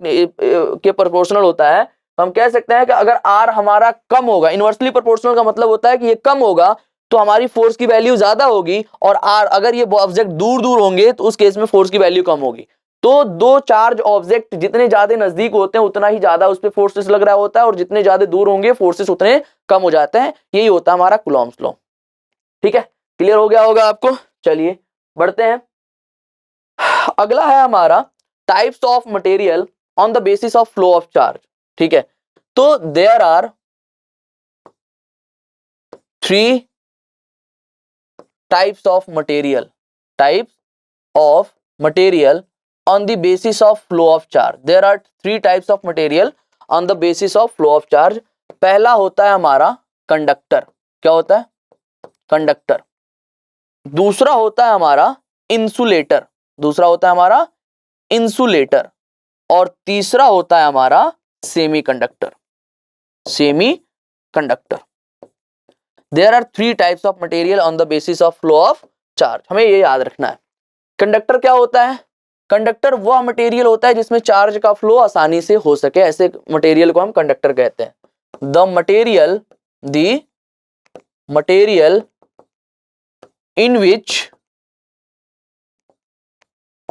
के प्रोपोर्शनल होता है। तो हम कह सकते हैं कि अगर R हमारा कम होगा, इनवर्सली प्रोपोर्शनल का मतलब होता है कि ये कम होगा तो हमारी फोर्स की वैल्यू ज्यादा होगी, और R अगर ये ऑब्जेक्ट दूर दूर होंगे तो उस केस में फोर्स की वैल्यू कम होगी। तो दो चार्ज ऑब्जेक्ट जितने ज्यादा नजदीक होते हैं उतना ही ज्यादा उस पर फोर्सेस लग रहा होता है, और जितने ज्यादा दूर होंगे फोर्सेस उतने कम हो जाते हैं। यही होता है हमारा कूलम्स लॉ। ठीक है, क्लियर हो गया होगा आपको। चलिए बढ़ते हैं। अगला है हमारा types of material on the basis of flow of charge. ठीक है, तो there are 3 types of material on the basis of flow of charge. There are 3 types of material on the basis of flow of charge. पहला होता है हमारा conductor. क्या होता है, कंडक्टर। दूसरा होता है हमारा इंसुलेटर। और तीसरा होता है हमारा semiconductor. Semiconductor, there are 3 types of material on the basis of flow of charge. हमें ये याद रखना है। कंडक्टर क्या होता है? कंडक्टर वह मटेरियल होता है जिसमें चार्ज का फ्लो आसानी से हो सके, ऐसे मटेरियल को हम कंडक्टर कहते हैं। The material in which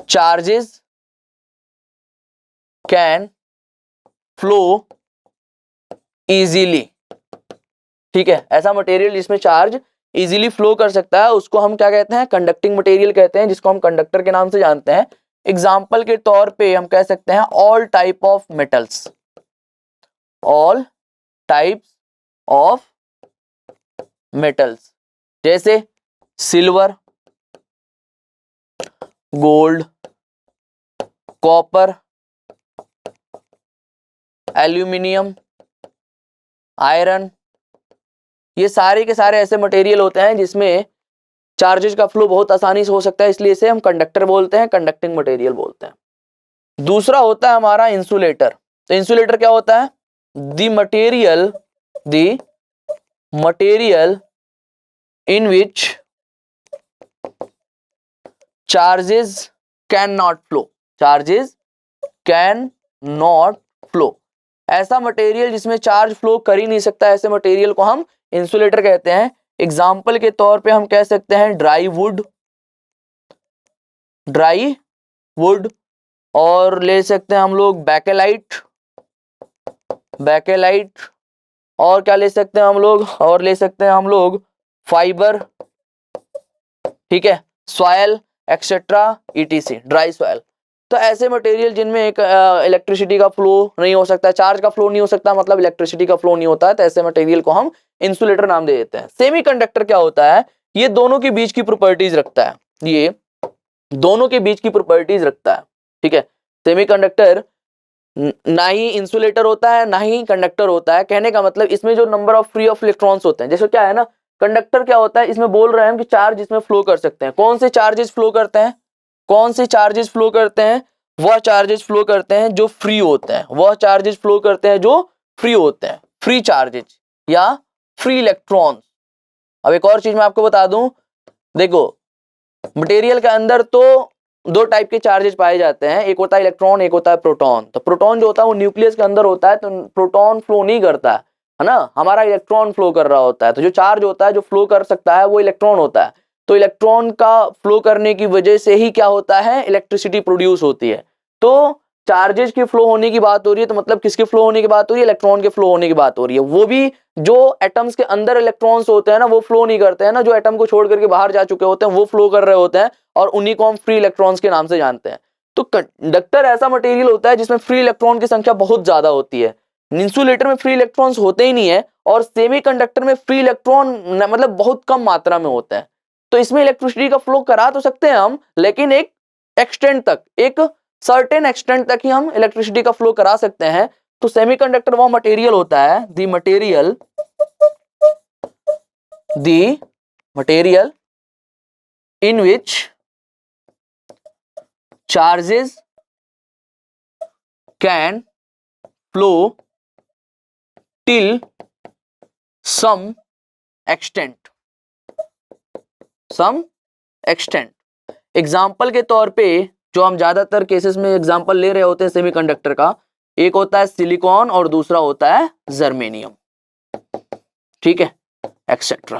charges can flow easily। ठीक है, ऐसा मटेरियल जिसमें चार्ज इजीली फ्लो कर सकता है उसको हम क्या कहते हैं? कंडक्टिंग मटेरियल कहते हैं, जिसको हम कंडक्टर के नाम से जानते हैं। एग्जाम्पल के तौर पे हम कह सकते हैं all type of metals, all types of metals, जैसे silver, gold, copper, aluminium, iron. ये सारे के सारे ऐसे मटेरियल होते हैं जिसमें चार्जेस का फ्लो बहुत आसानी से हो सकता है, इसलिए इसे हम कंडक्टर बोलते हैं, कंडक्टिंग मटेरियल बोलते हैं। दूसरा होता है हमारा इंसुलेटर। तो इंसुलेटर क्या होता है? The material in which charges can not flow. ऐसा मटेरियल जिसमें चार्ज फ्लो कर ही नहीं सकता, ऐसे मटेरियल को हम इंसुलेटर कहते हैं। एग्जाम्पल के तौर पे हम कह सकते हैं ड्राई वुड, और ले सकते हैं हम लोग बैकेलाइट, और क्या ले सकते हैं हम लोग? और ले सकते हैं हम लोग फाइबर, ठीक है, soil etcetera ETC, dry soil. तो ऐसे मटेरियल जिनमें एक इलेक्ट्रिसिटी का फ्लो नहीं हो सकता, चार्ज का फ्लो नहीं हो सकता, मतलब इलेक्ट्रिसिटी का फ्लो नहीं होता है, तो ऐसे मटेरियल को हम इंसुलेटर नाम दे देते हैं। सेमीकंडक्टर क्या होता है? ये दोनों के बीच की प्रॉपर्टीज रखता है, ये दोनों के बीच की प्रॉपर्टीज रखता है। ठीक है, सेमीकंडक्टर ना ही इंसुलेटर होता है ना ही कंडक्टर होता है। कहने का मतलब इसमें जो number of free of electrons होते हैं, जैसे क्या है ना, कंडक्टर क्या होता है, इसमें बोल रहे हैं हम कि चार्ज इसमें फ्लो कर सकते हैं। कौन से चार्जेस फ्लो करते हैं? वह चार्जेस फ्लो करते हैं जो फ्री होते हैं, फ्री चार्जेस या फ्री इलेक्ट्रॉन्स। अब एक और चीज मैं आपको बता दूं, देखो मटेरियल के अंदर तो 2 टाइप के चार्जेस पाए जाते हैं, एक होता है इलेक्ट्रॉन, एक होता है प्रोटॉन। तो प्रोटॉन जो होता है वो न्यूक्लियस के अंदर होता है, तो प्रोटॉन फ्लो नहीं करता है ना, हमारा इलेक्ट्रॉन फ्लो कर रहा होता है। तो जो चार्ज होता है जो फ्लो कर सकता है वो इलेक्ट्रॉन होता है। तो इलेक्ट्रॉन का फ्लो करने की वजह से ही क्या होता है? इलेक्ट्रिसिटी प्रोड्यूस होती है। तो चार्जेस के फ्लो होने की बात हो रही है, तो मतलब किसके फ्लो होने की बात हो रही है? इलेक्ट्रॉन के फ्लो होने की बात हो रही है। वो भी जो एटम्स के अंदर इलेक्ट्रॉन्स होते हैं ना, वो फ्लो नहीं करते हैं ना, जो एटम को छोड़ करके बाहर जा चुके होते हैं वो फ्लो कर रहे होते हैं, और उन्हीं को हम फ्री इलेक्ट्रॉन्स के नाम से जानते हैं। तो कंडक्टर ऐसा मटेरियल होता है जिसमें फ्री इलेक्ट्रॉन की संख्या बहुत ज्यादा होती है। इंसुलेटर में फ्री इलेक्ट्रॉन्स होते ही नहीं है, और सेमीकंडक्टर में फ्री इलेक्ट्रॉन मतलब बहुत कम मात्रा में होते हैं। तो इसमें इलेक्ट्रिसिटी का फ्लो करा तो सकते हैं हम, लेकिन एक एक्सटेंट तक, एक सर्टेन एक्सटेंट तक ही हम इलेक्ट्रिसिटी का फ्लो करा सकते हैं। तो सेमीकंडक्टर वो मटेरियल होता है, the material in which charges can flow till some extent। Example के तौर पे जो हम ज्यादातर केसेस में एग्जाम्पल ले रहे होते हैं सेमीकंडक्टर का, एक होता है सिलिकॉन और दूसरा होता है जर्मेनियम। ठीक है, एक्सेट्रा।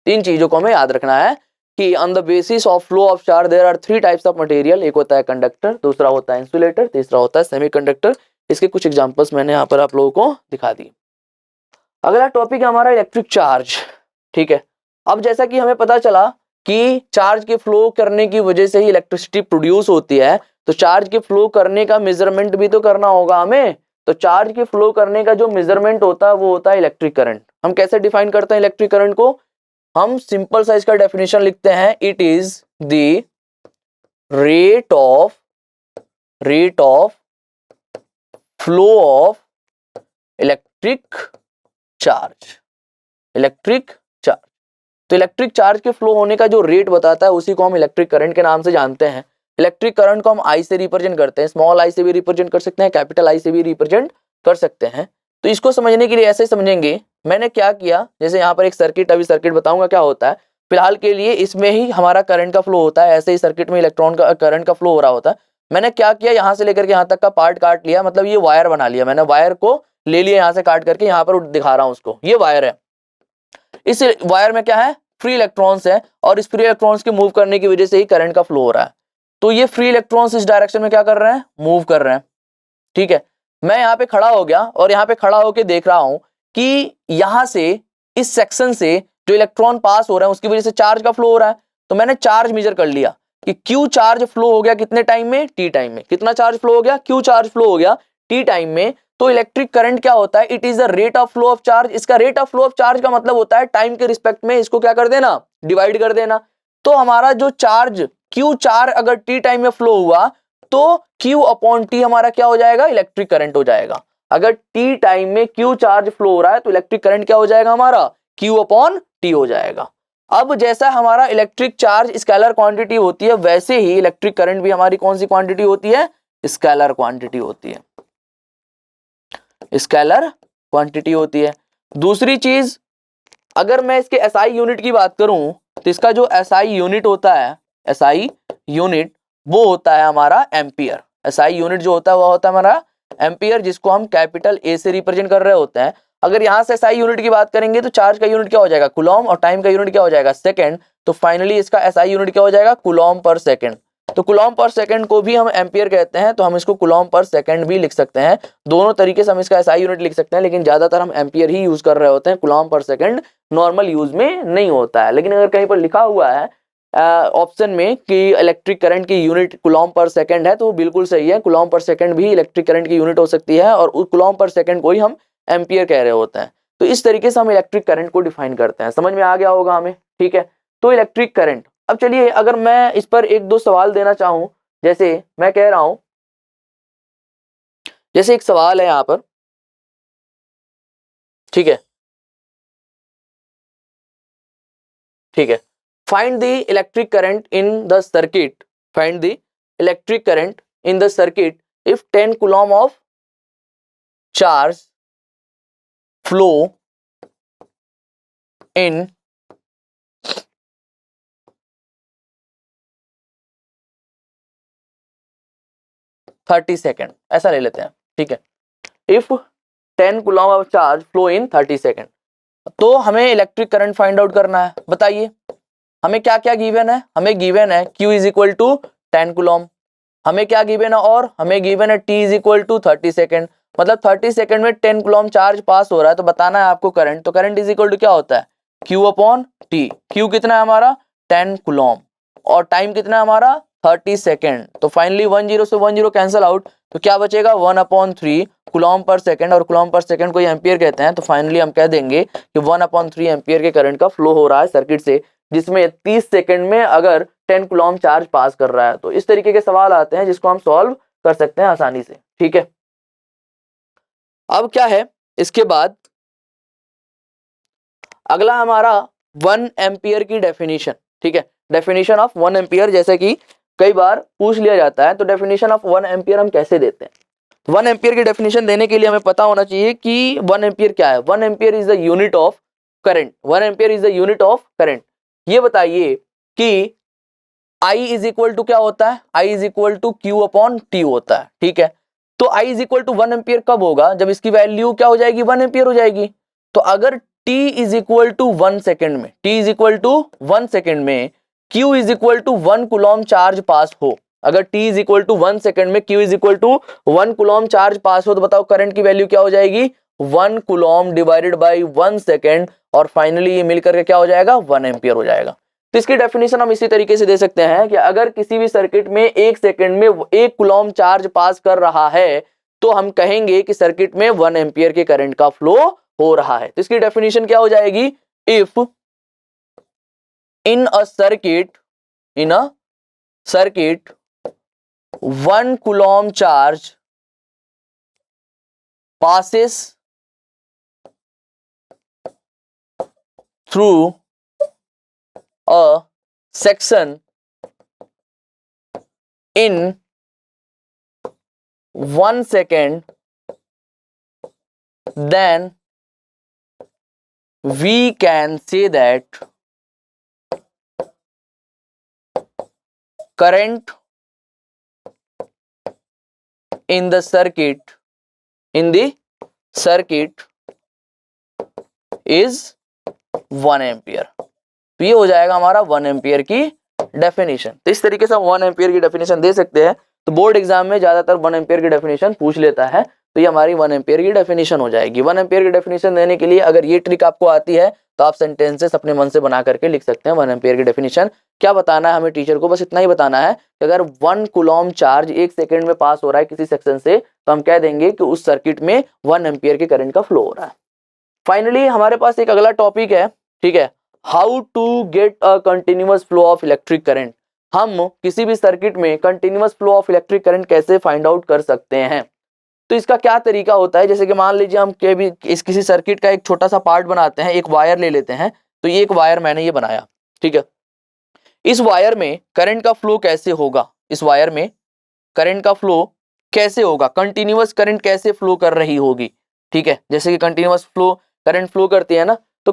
3 चीजों को हमें याद रखना है कि on the basis of flow of charge there are 3 types of material. एक होता है कंडक्टर, दूसरा होता है इंसुलेटर, तीसरा होता है सेमीकंडक्टर। इसके कुछ एग्जांपल्स मैंने यहाँ पर आप लोगों को दिखा दी। अगला टॉपिक है हमारा इलेक्ट्रिक चार्ज। ठीक है, अब जैसा कि हमें पता चला कि चार्ज के फ्लो करने की वजह से ही इलेक्ट्रिसिटी प्रोड्यूस होती है, तो चार्ज के फ्लो करने का मेजरमेंट भी तो करना होगा हमें। तो चार्ज के फ्लो करने का जो मेजरमेंट होता है वो होता है इलेक्ट्रिक करंट। हम कैसे डिफाइन करते हैं इलेक्ट्रिक करंट को? हम सिंपल सा इसका डेफिनेशन लिखते हैं, it is the rate of flow of electric charge. तो इलेक्ट्रिक चार्ज के फ्लो होने का जो रेट बताता है उसी को हम इलेक्ट्रिक करंट के नाम से जानते हैं। इलेक्ट्रिक करंट को हम आई से रिप्रेजेंट करते हैं, स्मॉल आई से भी रिप्रेजेंट कर सकते हैं, कैपिटल आई से भी रिप्रेजेंट कर सकते हैं। तो इसको समझने के लिए ऐसे समझेंगे, मैंने क्या किया, जैसे यहाँ पर एक सर्किट, अभी सर्किट बताऊंगा क्या होता है, फिलहाल के लिए इसमें ही हमारा करंट का फ्लो होता है, ऐसे ही सर्किट में इलेक्ट्रॉन का करंट का फ्लो हो रहा होता है। मैंने क्या किया, यहाँ से लेकर के यहाँ तक का पार्ट काट लिया, मतलब ये वायर बना लिया, मैंने वायर को ले लिया यहाँ से काट करके, यहाँ पर दिखा रहा हूँ उसको, ये वायर है। इस वायर में क्या है, फ्री इलेक्ट्रॉन्स है, और इस फ्री इलेक्ट्रॉन्स के मूव करने की वजह से ही करंट का फ्लो हो रहा है। तो ये फ्री इलेक्ट्रॉन्स इस डायरेक्शन में क्या कर रहे हैं, मूव कर रहे हैं। ठीक है, मैं यहाँ पे खड़ा हो गया और यहाँ पे खड़ा होके देख रहा हूं कि यहाँ से इस सेक्शन से जो इलेक्ट्रॉन पास हो रहा है उसकी वजह से चार्ज का फ्लो हो रहा है। तो मैंने चार्ज मेजर कर लिया कि क्यू चार्ज फ्लो हो गया कितने टाइम में, टी टाइम में। कितना चार्ज फ्लो हो गया, क्यू चार्ज फ्लो हो गया टी टाइम में। तो इलेक्ट्रिक करंट क्या होता है, it is the rate of flow of charge. इसका rate of flow of charge का मतलब होता है टाइम के रिस्पेक्ट में इसको क्या कर देना, डिवाइड कर देना। तो हमारा जो चार्ज क्यू चार्ज अगर टी टाइम में फ्लो हुआ तो Q अपॉन टी हमारा क्या हो जाएगा, इलेक्ट्रिक करंट हो जाएगा। अगर टी टाइम में Q चार्ज फ्लो हो रहा है तो इलेक्ट्रिक करंट क्या हो जाएगा हमारा, Q अपॉन टी हो जाएगा। अब जैसा हमारा इलेक्ट्रिक चार्ज स्केलर क्वांटिटी होती है, वैसे ही इलेक्ट्रिक करंट भी हमारी कौन सी क्वांटिटी होती है, स्केलर क्वांटिटी होती है, स्केलर क्वांटिटी होती है। दूसरी चीज, अगर मैं इसके एसआई यूनिट की बात करूं तो इसका जो एसआई यूनिट होता है, एसआई यूनिट वो होता है हमारा एम्पियर। एसआई यूनिट जो होता है वो होता है हमारा एम्पियर, जिसको हम कैपिटल ए से रिप्रेजेंट कर रहे होते हैं। अगर यहां से एसआई यूनिट की बात करेंगे तो चार्ज का यूनिट क्या हो जाएगा, कूलॉम, और टाइम का यूनिट क्या हो जाएगा, सेकंड। तो फाइनली इसका एसआई यूनिट क्या हो जाएगा, कूलॉम पर सेकंड। तो कूलॉम पर सेकंड को भी हम एम्पियर कहते हैं, तो हम इसको कूलॉम पर सेकंड भी लिख सकते हैं। दोनों तरीके से हम इसका एसआई यूनिट लिख सकते हैं, लेकिन ज्यादातर हम एम्पियर ही यूज कर रहे होते हैं, कूलॉम पर सेकंड नॉर्मल यूज में नहीं होता है। लेकिन अगर कहीं पर लिखा हुआ है ऑप्शन में कि इलेक्ट्रिक करंट की यूनिट कूलॉम पर सेकंड है, तो वो बिल्कुल सही है। कूलॉम पर सेकंड भी इलेक्ट्रिक करंट की यूनिट हो सकती है, और उस कूलॉम पर सेकंड को ही हम एम्पियर कह रहे होते हैं। तो इस तरीके से हम इलेक्ट्रिक करंट को डिफाइन करते हैं। समझ में आ गया होगा हमें, ठीक है। तो इलेक्ट्रिक करंट, अब चलिए अगर मैं इस पर एक दो सवाल देना चाहूं, जैसे मैं कह रहा हूं, जैसे एक सवाल है यहां पर, ठीक है, ठीक है। Find the electric current in the circuit, find the electric current in the circuit if 10 Coulomb of charge flow in 30 second, ऐसा ले लेते हैं, ठीक है। If 10 Coulomb of charge flow in 30 second, तो हमें इलेक्ट्रिक करंट फाइंड आउट करना है। बताइए हमें क्या क्या गिवन है, हमें गिवन है Q is equal to 10 coulomb, हमें क्या गिवन है, और हमें गिवन है T is equal to 30 second, मतलब 30 सेकेंड में 10 कूलॉम चार्ज पास हो रहा है। तो बताना है आपको करंट, तो करंट इज इक्वल टू क्या होता है, Q अपॉन टी। Q कितना है हमारा 10 कूलॉम, और टाइम कितना है हमारा 30 सेकेंड। तो फाइनली 10 से 10 कैंसिल आउट, तो क्या बचेगा 1/3 कूलॉम पर सेकेंड, और कूलॉम पर सेकेंड को एम्पियर कहते हैं। तो फाइनली हम कह देंगे कि 1/3 एम्पियर के करंट का फ्लो हो रहा है सर्किट से, जिसमें 30 सेकेंड में अगर 10 कूलॉम चार्ज पास कर रहा है। तो इस तरीके के सवाल आते हैं जिसको हम सॉल्व कर सकते हैं आसानी से, ठीक है। अब क्या है इसके बाद, अगला हमारा 1 एम्पियर की डेफिनेशन, ठीक है। डेफिनेशन ऑफ 1 एम्पियर, जैसे कि कई बार पूछ लिया जाता है, तो डेफिनेशन ऑफ 1 एम्पियर हम कैसे देते हैं। 1 एम्पियर की डेफिनेशन देने के लिए हमें पता होना चाहिए कि 1 एम्पियर क्या है। 1 ampere is the unit of current, 1 ampere is the unit of current. ये बताइए कि I इज इक्वल टू क्या होता है, I is equal to Q upon T होता है, ठीक है। तो I is equal to 1 ampere कब होगा, जब इसकी वैल्यू क्या हो जाएगी, 1 एम्पियर हो जाएगी। तो अगर T is equal to 1 second में, T is equal to 1 second में Q is equal to 1 coulomb charge pass हो, अगर T is equal to 1 second में Q is equal to 1 coulomb charge pass हो, तो बताओ करंट की वैल्यू क्या हो जाएगी, 1 कूलॉम डिवाइडेड बाई 1 सेकेंड, और फाइनली ये मिलकर के क्या हो जाएगा, 1 एम्पियर हो जाएगा। तो इसकी डेफिनेशन हम इसी तरीके से दे सकते हैं कि अगर किसी भी सर्किट में 1 सेकेंड में 1 कूलॉम चार्ज पास कर रहा है, तो हम कहेंगे कि सर्किट में 1 एम्पियर के करंट का फ्लो हो रहा है। तो इसकी डेफिनेशन क्या हो जाएगी, if in a circuit 1 coulomb charge passes through a section in 1 second, then we can say that current in the circuit is 1 ampere. तो ये हो जाएगा हमारा 1 एम्पियर की डेफिनेशन। तो इस तरीके से 1 एम्पियर की डेफिनेशन दे सकते हैं। तो बोर्ड एग्जाम में ज्यादातर 1 एम्पियर की डेफिनेशन पूछ लेता है, तो ये हमारी 1 एम्पियर की डेफिनेशन हो जाएगी। 1 एम्पियर की डेफिनेशन देने के लिए अगर ये ट्रिक आपको आती है तो आप सेंटेंसेस अपने मन से बना करके लिख सकते हैं। 1 एम्पियर की डेफिनेशन क्या बताना है हमें टीचर को, बस इतना ही बताना है कि अगर 1 कूलम चार्ज 1 सेकंड में पास हो रहा है किसी सेक्शन से, तो हम कह देंगे कि उस सर्किट में 1 एम्पियर के करंट का फ्लो हो रहा है। फाइनली हमारे पास एक अगला टॉपिक है, ठीक है, how to get a continuous flow of electric current. हम किसी भी सर्किट में continuous flow of electric current कैसे फाइंड आउट कर सकते हैं। तो इसका क्या तरीका होता है, जैसे कि मान लीजिए हम किसी सर्किट का एक छोटा सा पार्ट बनाते हैं, एक वायर ले लेते हैं। तो ये एक वायर मैंने ये बनाया, ठीक है। इस वायर में करंट का फ्लो कैसे होगा, इस वायर में करंट का फ्लो कैसे होगा, कंटिन्यूअस करंट कैसे फ्लो कर रही होगी, ठीक है। जैसे कि कंटिन्यूअस फ्लो करंट फ्लो करती है ना, तो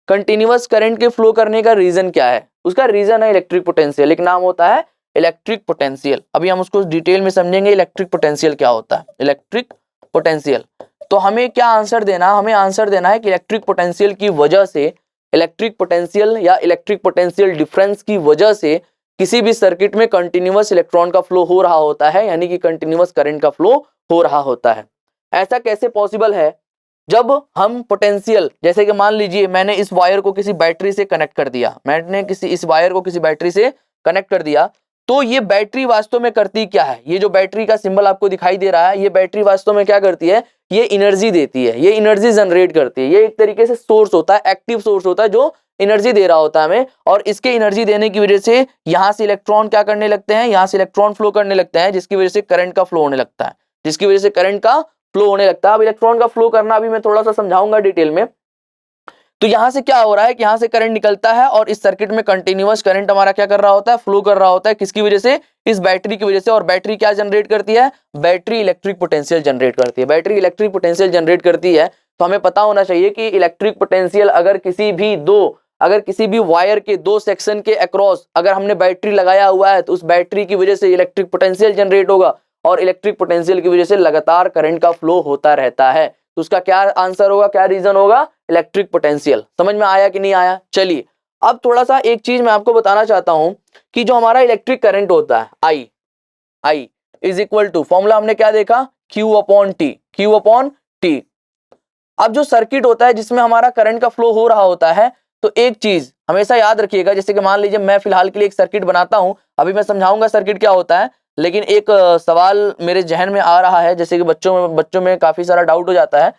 कंटिन्यूअस करंट के फ्लो करने का रीजन क्या है, उसका रीजन है इलेक्ट्रिक पोटेंशियल। एक नाम होता है इलेक्ट्रिक पोटेंशियल। अभी हम उसको डिटेल में समझेंगे इलेक्ट्रिक पोटेंशियल क्या होता है। इलेक्ट्रिक पोटेंशियल, तो हमें क्या आंसर देना, हमें आंसर देना है कि इलेक्ट्रिक पोटेंशियल की वजह से, इलेक्ट्रिक पोटेंशियल या इलेक्ट्रिक पोटेंशियल डिफरेंस की वजह से किसी भी सर्किट में कंटिन्यूअस इलेक्ट्रॉन का फ्लो हो रहा होता है, यानी कि कंटिन्यूअस करंट का फ्लो हो रहा होता है। ऐसा कैसे पॉसिबल है, जब हम पोटेंशियल, जैसे कि मान लीजिए मैंने इस वायर को किसी बैटरी से कनेक्ट कर दिया, इस वायर को किसी बैटरी से कनेक्ट कर दिया, तो ये बैटरी वास्तव में करती क्या है, ये जो बैटरी का सिंबल आपको दिखाई दे रहा है, ये बैटरी वास्तव में क्या करती है, ये एनर्जी देती है, ये एनर्जी जनरेट करती है। ये एक तरीके से सोर्स होता है, एक्टिव सोर्स होता है जो एनर्जी दे रहा होता है हमें, और इसके एनर्जी देने की वजह से यहाँ से इलेक्ट्रॉन क्या करने लगते हैं, यहाँ से इलेक्ट्रॉन फ्लो करने लगते हैं, जिसकी वजह से करंट का फ्लो होने लगता है, जिसकी वजह से करंट का फ्लो होने लगता है। अब इलेक्ट्रॉन का फ्लो करना अभी मैं थोड़ा सा समझाऊंगा डिटेल में। तो यहां से क्या हो रहा है कि यहां से करंट निकलता है और इस सर्किट में कंटिन्यूअस करंट हमारा क्या कर रहा होता है, फ्लो कर रहा होता है। किसकी वजह से, इस बैटरी की वजह से। और बैटरी क्या जनरेट करती है, बैटरी इलेक्ट्रिक पोटेंशियल जनरेट करती है। बैटरी इलेक्ट्रिक पोटेंशियल जनरेट करती है, तो हमें पता होना चाहिए कि इलेक्ट्रिक पोटेंशियल अगर किसी भी वायर के 2 सेक्शन के अक्रॉस अगर हमने बैटरी लगाया हुआ है, तो उस बैटरी की वजह से इलेक्ट्रिक पोटेंशियल जनरेट होगा, और इलेक्ट्रिक पोटेंशियल की वजह से लगातार करंट का फ्लो होता रहता है। तो उसका क्या आंसर होगा, क्या रीजन होगा, इलेक्ट्रिक पोटेंशियल। समझ में आया कि नहीं आया। चलिए अब थोड़ा सा एक चीज मैं आपको बताना चाहता हूं कि जो हमारा इलेक्ट्रिक करंट होता है, I is equal to, formula हमने क्या देखा, Q अपॉन टी। अब जो सर्किट होता है जिसमें हमारा करंट का फ्लो हो रहा होता है, तो एक चीज हमेशा याद रखिएगा, जैसे कि मान लीजिए मैं फिलहाल के लिए एक सर्किट बनाता हूं, अभी मैं समझाऊंगा सर्किट क्या होता है, लेकिन एक सवाल मेरे जहन में आ रहा है, जैसे कि बच्चों में काफी सारा डाउट हो जाता है,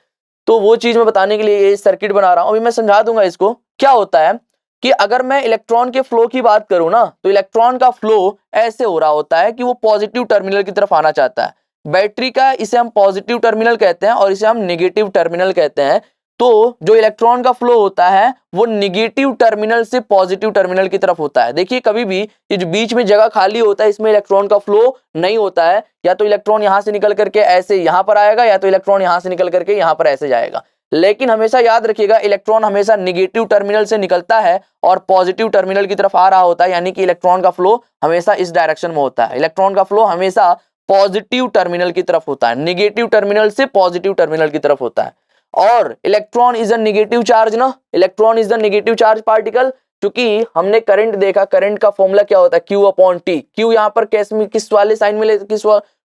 तो वो चीज मैं बताने के लिए ये सर्किट बना रहा हूं। अभी मैं समझा दूंगा इसको। क्या होता है कि अगर मैं इलेक्ट्रॉन के फ्लो की बात करूं ना, तो इलेक्ट्रॉन का फ्लो ऐसे हो रहा होता है कि वो पॉजिटिव टर्मिनल की तरफ आना चाहता है। बैटरी का इसे हम पॉजिटिव टर्मिनल कहते हैं और इसे हम नेगेटिव टर्मिनल कहते हैं। तो जो इलेक्ट्रॉन का फ्लो होता है वो निगेटिव टर्मिनल से पॉजिटिव टर्मिनल की तरफ होता है। देखिए कभी भी ये जो बीच में जगह खाली होता है, इसमें इलेक्ट्रॉन का फ्लो नहीं होता है। या तो इलेक्ट्रॉन यहां से निकल करके ऐसे यहां पर आएगा, या तो इलेक्ट्रॉन यहां से निकल करके यहां पर ऐसे जाएगा। लेकिन हमेशा याद रखिएगा, इलेक्ट्रॉन हमेशा निगेटिव टर्मिनल से निकलता है और पॉजिटिव टर्मिनल की तरफ आ रहा होता है, यानी कि इलेक्ट्रॉन का फ्लो हमेशा इस डायरेक्शन में होता है। इलेक्ट्रॉन का फ्लो हमेशा पॉजिटिव टर्मिनल की तरफ होता है, निगेटिव टर्मिनल से पॉजिटिव टर्मिनल की तरफ होता है। और electron is a negative charge ना, electron is the negative charge particle. क्योंकि हमने करंट देखा, करंट का फॉर्मूला क्या होता है, Q अपॉन टी। क्यू यहाँ पर किस वाले साइन में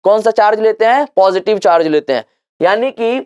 कौन सा चार्ज लेते हैं, पॉजिटिव चार्ज लेते हैं। यानी कि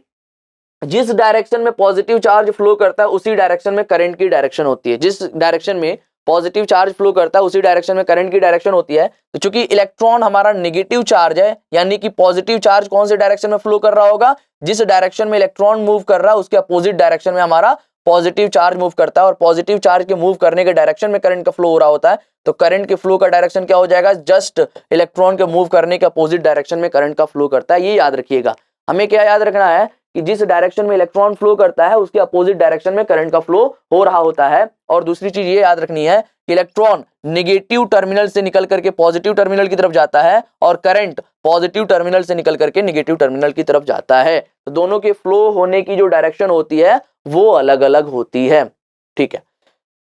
जिस डायरेक्शन में पॉजिटिव चार्ज फ्लो करता है उसी डायरेक्शन में करंट की डायरेक्शन होती है। जिस डायरेक्शन में पॉजिटिव चार्ज फ्लो करता है उसी डायरेक्शन में करंट की डायरेक्शन होती है। तो चूंकि इलेक्ट्रॉन हमारा नेगेटिव चार्ज है, यानी कि पॉजिटिव चार्ज कौन से डायरेक्शन में फ्लो कर रहा होगा, जिस डायरेक्शन में इलेक्ट्रॉन मूव कर रहा है उसके अपोजिट डायरेक्शन में हमारा पॉजिटिव चार्ज मूव करता है। और पॉजिटिव चार्ज के मूव करने के डायरेक्शन में करंट का फ्लो हो रहा होता है। तो करंट के फ्लो का डायरेक्शन क्या हो जाएगा, जस्ट इलेक्ट्रॉन के मूव करने के अपोजिट डायरेक्शन में करंट का फ्लो करता है। ये याद रखिएगा। हमें क्या याद रखना है कि जिस डायरेक्शन में इलेक्ट्रॉन फ्लो करता है उसके अपोजिट डायरेक्शन में करंट का फ्लो हो रहा होता है। और दूसरी चीज ये याद रखनी है कि इलेक्ट्रॉन नेगेटिव टर्मिनल से निकल करके पॉजिटिव टर्मिनल की तरफ जाता है और करंट पॉजिटिव टर्मिनल से निकल करके नेगेटिव टर्मिनल की तरफ जाता है। तो दोनों के फ्लो होने की जो डायरेक्शन होती है वो अलग अलग होती है। ठीक है,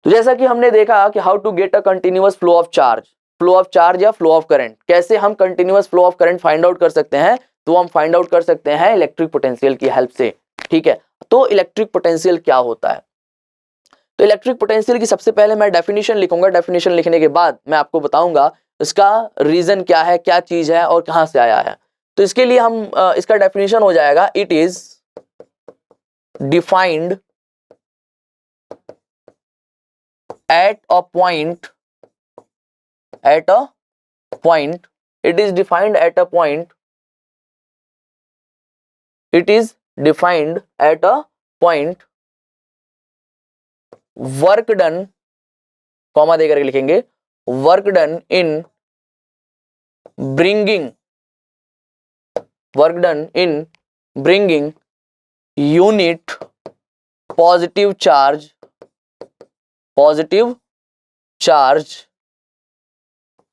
तो जैसा कि हमने देखा कि how to get a continuous flow of charge या फ्लो ऑफ करंट, कैसे हम continuous flow of current find out कर सकते हैं, तो हम फाइंड आउट कर सकते हैं इलेक्ट्रिक पोटेंशियल की हेल्प से। ठीक है, तो इलेक्ट्रिक पोटेंशियल क्या होता है? तो इलेक्ट्रिक पोटेंशियल की सबसे पहले मैं डेफिनेशन लिखूंगा, डेफिनेशन लिखने के बाद मैं आपको बताऊंगा इसका रीजन क्या है, क्या चीज है और कहां से आया है। तो इसके लिए हम इसका डेफिनेशन हो जाएगा, it is defined at a point, it is defined at a point, it is defined at a point work done, comma देकर के लिखेंगे, work done in bringing unit positive charge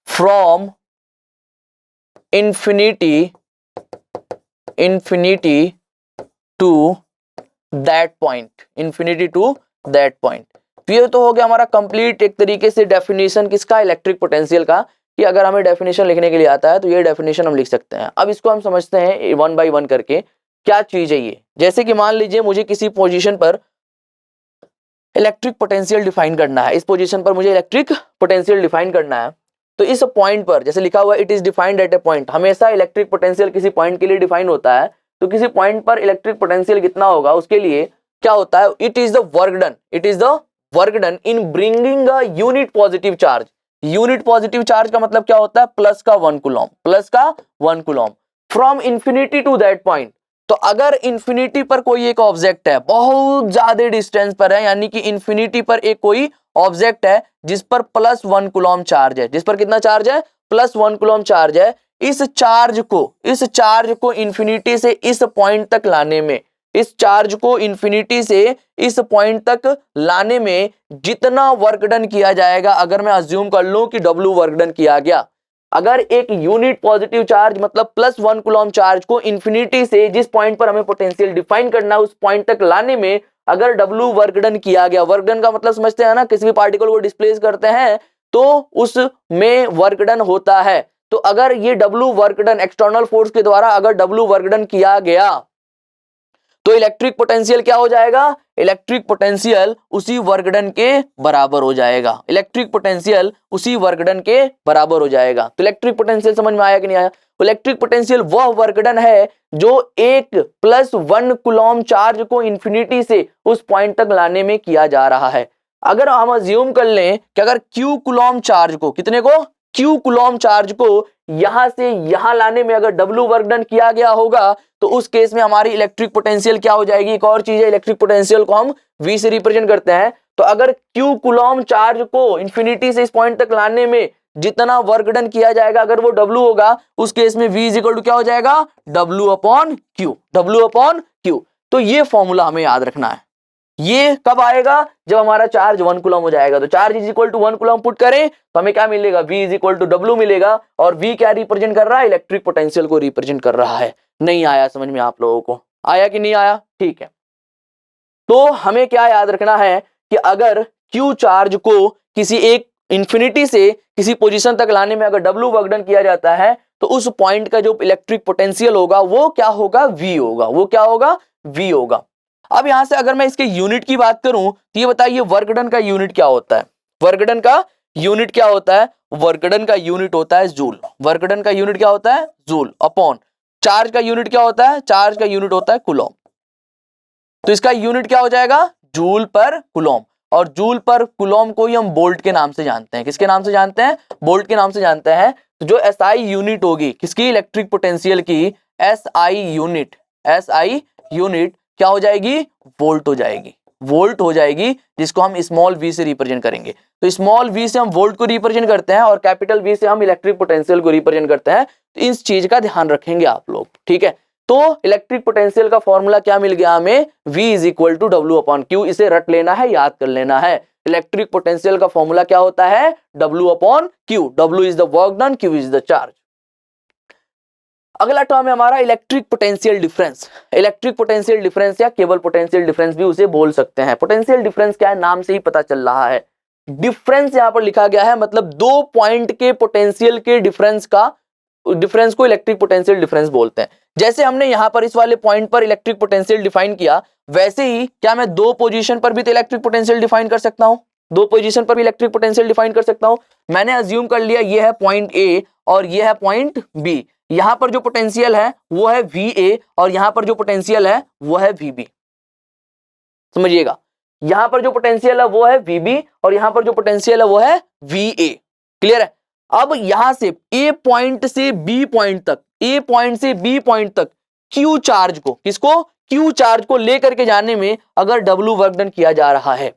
from infinity to that point, तो ये तो हो गया हमारा complete एक तरीके से डेफिनेशन किसका, इलेक्ट्रिक पोटेंशियल का, कि अगर हमें डेफिनेशन लिखने के लिए आता है तो ये डेफिनेशन हम लिख सकते हैं। अब इसको हम समझते हैं वन बाय वन करके, क्या चीज है ये। जैसे कि मान लीजिए मुझे किसी पोजीशन पर इलेक्ट्रिक पोटेंशियल डिफाइन करना है, इस पोजीशन पर मुझे इलेक्ट्रिक पोटेंशियल डिफाइन करना है, तो इस पॉइंट पर जैसे लिखा हुआ है it is defined at A point, हमेशा इलेक्ट्रिक पोटेंशियल किसी पॉइंट के लिए डिफाइन होता है। तो किसी पॉइंट पर इलेक्ट्रिक पोटेंशियल कितना होगा उसके लिए क्या होता है, it is the work done in bringing a unit positive charge. Unit positive charge का मतलब क्या होता है, प्लस का 1 coulomb from infinity to that point. तो अगर इंफिनिटी पर कोई एक ऑब्जेक्ट है, बहुत ज्यादा डिस्टेंस पर है, यानी कि इंफिनिटी पर एक कोई ऑब्जेक्ट है जिस पर +1 कूलम चार्ज है, जिस पर कितना चार्ज है, +1 कूलम चार्ज है, इस चार्ज को इंफिनिटी से इस पॉइंट तक लाने में, इस चार्ज को इंफिनिटी से इस पॉइंट तक लाने में जितना वर्क डन किया जाएगा, अगर मैं अज्यूम कर लूं कि W वर्क डन किया गया, अगर एक यूनिट पॉजिटिव चार्ज मतलब +1 कूलम चार्ज को इंफिनिटी से जिस पॉइंट पर हमें पोटेंशियल डिफाइन करना है उस पॉइंट तक लाने में अगर W वर्क डन किया गया, वर्क डन का मतलब समझते हैं ना, किसी भी पार्टिकल को डिस्प्लेस करते हैं तो उसमें वर्क डन होता है। तो अगर ये W work done external force के द्वारा अगर W वर्क डन किया गया तो इलेक्ट्रिक पोटेंशियल क्या हो जाएगा, इलेक्ट्रिक पोटेंशियल उसी वर्क डन के बराबर हो जाएगा, इलेक्ट्रिक पोटेंशियल उसी वर्क डन के बराबर हो जाएगा। तो इलेक्ट्रिक पोटेंशियल समझ में आया कि नहीं आया? इलेक्ट्रिक पोटेंशियल वह वर्क डन है जो एक +1 कूलम चार्ज को इंफिनिटी से उस पॉइंट तक लाने में किया जा रहा है। अगर हम अज्यूम कर लें कि अगर Q कूलम चार्ज को, कितने को, Q कूलम चार्ज को यहां से यहां लाने में अगर W वर्क डन किया गया होगा तो उस केस में हमारी इलेक्ट्रिक पोटेंशियल क्या हो जाएगी। एक और चीज है, इलेक्ट्रिक पोटेंशियल को हम V से रिप्रेजेंट करते हैं। तो अगर Q कूलम चार्ज को इंफिनिटी से इस पॉइंट तक लाने में जितना वर्क डन किया जाएगा अगर वो W होगा, उस केस में V इक्वल टू क्या हो जाएगा, W अपॉन Q। तो ये फॉर्मूला हमें याद रखना है। ये कब आएगा, जब हमारा चार्ज 1 कूलम हो जाएगा। तो charge is equal to 1 coulomb put करें तो हमें क्या मिलेगा, V is equal to W मिलेगा। और V क्या रिप्रेजेंट कर रहा है, इलेक्ट्रिक पोटेंशियल को रिप्रेजेंट कर रहा है। नहीं आया समझ में आप लोगों को, आया कि नहीं आया? ठीक है, तो हमें क्या याद रखना है कि अगर Q चार्ज को किसी एक इंफिनिटी से किसी पोजीशन तक लाने में अगर W वर्क डन किया जाता है तो उस पॉइंट का जो इलेक्ट्रिक पोटेंशियल होगा वो क्या होगा, V होगा। वो क्या होगा, V होगा। अब यहां से अगर मैं इसके यूनिट की बात करूं तो ये बताइए वर्क डन का यूनिट क्या होता है, वर्क डन का यूनिट क्या होता है, वर्क डन का यूनिट होता है जूल। वर्क डन का यूनिट क्या होता है, जूल अपॉन चार्ज का यूनिट क्या होता है, चार्ज का यूनिट होता है कूलम। तो इसका यूनिट क्या हो जाएगा, जूल पर कूलम। और जूल पर कूलम को ही हम बोल्ट के नाम से जानते हैं। किसके नाम से जानते हैं, बोल्ट के नाम से जानते हैं। तो जो SI यूनिट होगी किसकी, इलेक्ट्रिक पोटेंशियल की, SI यूनिट क्या हो जाएगी, वोल्ट हो जाएगी, वोल्ट हो जाएगी, जिसको हम स्मॉल v से रिप्रेजेंट करेंगे। तो स्मॉल v से हम वोल्ट को रिप्रेजेंट करते हैं और कैपिटल V से हम इलेक्ट्रिक पोटेंशियल को रिप्रेजेंट करते हैं। तो इस चीज का ध्यान रखेंगे आप लोग, ठीक है। तो इलेक्ट्रिक पोटेंशियल का फॉर्मूला क्या मिल गया हमें, V is equal to W upon Q. इसे रट लेना है, याद कर लेना है। इलेक्ट्रिक पोटेंशियल का फॉर्मूला क्या होता है, W upon Q. W is the work done, Q is the charge. अगला टर्म है हमारा electric potential difference. Electric potential difference या केवल पोटेंशियल डिफरेंस भी उसे बोल सकते हैं। पोटेंशियल डिफरेंस क्या है, नाम से ही पता चल रहा है। डिफरेंस यहां पर लिखा गया है, मतलब दो पॉइंट के पोटेंशियल के डिफरेंस को इलेक्ट्रिक पोटेंशियल डिफरेंस बोलते हैं। जैसे हमने यहां पर इस वाले पॉइंट पर इलेक्ट्रिक पोटेंशियल डिफाइन किया, वैसे ही क्या मैं दो पोजीशन पर भी तो इलेक्ट्रिक पोटेंशियल डिफाइन कर सकता हूं, दो पोजीशन पर भी इलेक्ट्रिक पोटेंशियल डिफाइन कर सकता हूं। मैंने अज्यूम कर लिया ये है पॉइंट ए और ये है पॉइंट बी। यहां पर जो पोटेंशियल है वो है VA और यहां पर जो पोटेंशियल है वो है VB। समझिएगा, यहां पर जो पोटेंशियल है वो है VB और यहां पर जो पोटेंशियल है वो है VA। क्लियर है। अब यहां से A पॉइंट से B पॉइंट तक, A पॉइंट से B पॉइंट तक Q चार्ज को, किसको, Q चार्ज को लेकर के जाने में अगर W वर्क डन किया जा रहा है,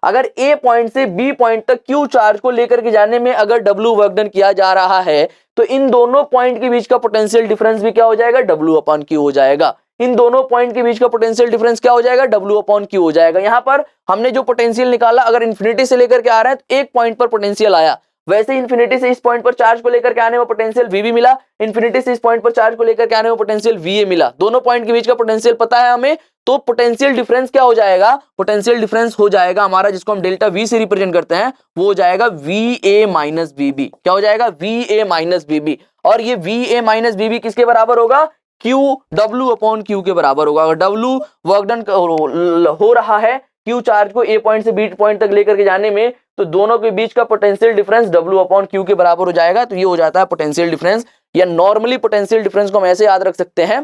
अगर A पॉइंट से B पॉइंट तक Q चार्ज को लेकर के जाने में अगर W वर्क डन किया जा रहा है, तो इन दोनों पॉइंट के बीच का पोटेंशियल डिफरेंस भी क्या हो जाएगा, W अपॉन Q हो जाएगा। इन दोनों पॉइंट के बीच का पोटेंशियल डिफरेंस क्या हो जाएगा, W अपॉन Q हो जाएगा। यहां पर हमने जो पोटेंशियल निकाला, अगर इन्फिनिटी से लेकर के आ रहे हैं तो एक पॉइंट पर पोटेंशियल आया, वैसे इन्फिनिटी से इस पॉइंट पर चार्ज को लेकर के आने में पोटेंशियल VB मिला, इन्फिनिटी से इस पॉइंट पर चार्ज को लेकर के आने में पोटेंशियल VA मिला। दोनों पॉइंट के बीच का पोटेंशियल पता है हमें, तो पोटेंशियल डिफरेंस क्या हो जाएगा, पोटेंशियल डिफरेंस हो जाएगा हमारा, जिसको हम डेल्टा V से रिप्रेजेंट करते हैं, वो हो जाएगा VA माइनस BB। क्या हो जाएगा, VA माइनस BB। और ये VA माइनस BB किसके बराबर होगा, Q W अपॉन Q के बराबर होगा। अगर W वर्क डन हो रहा है Q चार्ज को A पॉइंट से B पॉइंट तक लेकर के जाने में, तो दोनों के बीच का potential difference W upon Q के बराबर हो जाएगा। तो ये हो जाता है पोटेंशियल डिफरेंस, या नॉर्मली पोटेंशियल डिफरेंस को हम ऐसे याद रख सकते हैं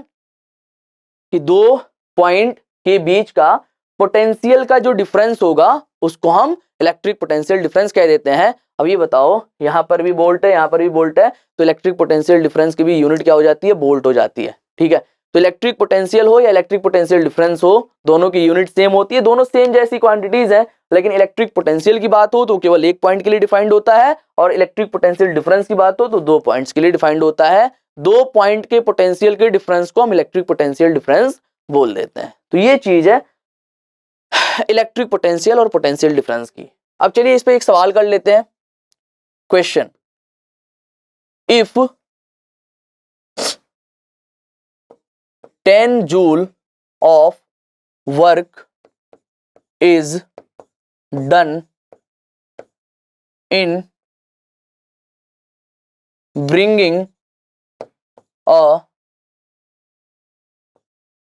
कि दो पॉइंट के बीच का पोटेंशियल का जो डिफरेंस होगा उसको हम इलेक्ट्रिक पोटेंशियल डिफरेंस कह देते हैं। अब ये बताओ, यहां पर भी वोल्ट है, यहां पर भी वोल्ट है, तो इलेक्ट्रिक पोटेंशियल डिफरेंस की भी यूनिट क्या हो जाती है, वोल्ट हो जाती है। ठीक है, तो इलेक्ट्रिक पोटेंशियल हो या इलेक्ट्रिक पोटेंशियल डिफरेंस हो, दोनों की यूनिट सेम होती है, दोनों सेम जैसी क्वांटिटीज हैं। लेकिन इलेक्ट्रिक पोटेंशियल की बात हो तो केवल एक पॉइंट के लिए डिफाइंड होता है, और इलेक्ट्रिक पोटेंशियल डिफरेंस की बात हो तो दो पॉइंट्स के लिए डिफाइंड होता है। दो पॉइंट के पोटेंशियल के डिफरेंस को हम इलेक्ट्रिक पोटेंशियल डिफरेंस बोल देते हैं। तो ये चीज है इलेक्ट्रिक पोटेंशियल और पोटेंशियल डिफरेंस की। अब चलिए इस पे एक सवाल कर लेते हैं। Question, if 10 joule of work is done in bringing a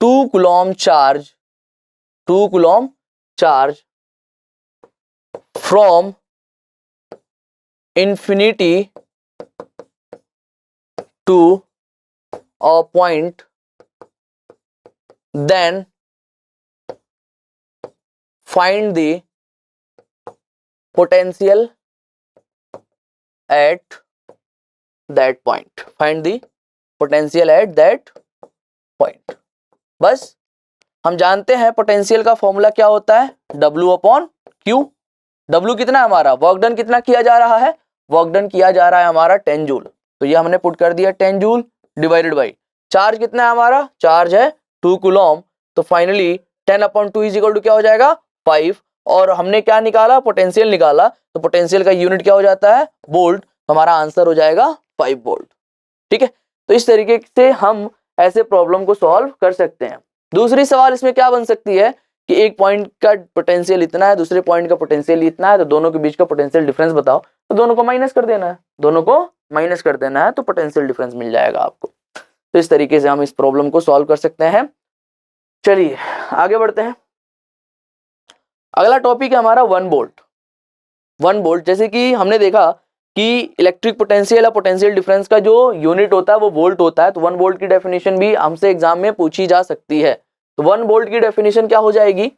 2 coulomb charge from infinity to a point, then find the potential at that point. Find the potential at that point. बस हम जानते हैं पोटेंशियल का formula क्या होता है, W upon Q। W कितना है हमारा, वर्क डन कितना किया जा रहा है, वर्क डन किया जा रहा है हमारा 10 जूल, तो ये हमने पुट कर दिया 10 जूल डिवाइडेड बाई चार्ज कितना है हमारा, चार्ज है 2 कूलॉम, तो finally 10 upon 2 is equal to क्या हो जाएगा 5। और हमने क्या निकाला, पोटेंशियल निकाला, तो पोटेंशियल का यूनिट क्या हो जाता है, वोल्ट, तो हमारा आंसर हो जाएगा 5 वोल्ट। ठीक है, तो इस तरीके से हम ऐसे प्रॉब्लम को सॉल्व कर सकते हैं। दूसरी सवाल इसमें क्या बन सकती है कि एक पॉइंट का पोटेंशियल इतना है, दूसरे पॉइंट का पोटेंशियल इतना है, तो दोनों के बीच का पोटेंशियल डिफरेंस बताओ, तो दोनों को माइनस कर देना है, दोनों को माइनस कर देना है, तो पोटेंशियल डिफरेंस मिल जाएगा आपको। तो इस तरीके से हम इस प्रॉब्लम को सॉल्व कर सकते हैं। चलिए आगे बढ़ते हैं। अगला टॉपिक है हमारा 1 वोल्ट। 1 वोल्ट, जैसे कि हमने देखा कि इलेक्ट्रिक पोटेंशियल और पोटेंशियल डिफरेंस का जो यूनिट होता है वो वोल्ट होता है, तो 1 वोल्ट की डेफिनेशन भी हमसे एग्जाम में पूछी जा सकती है। तो 1 वोल्ट की डेफिनेशन क्या हो जाएगी,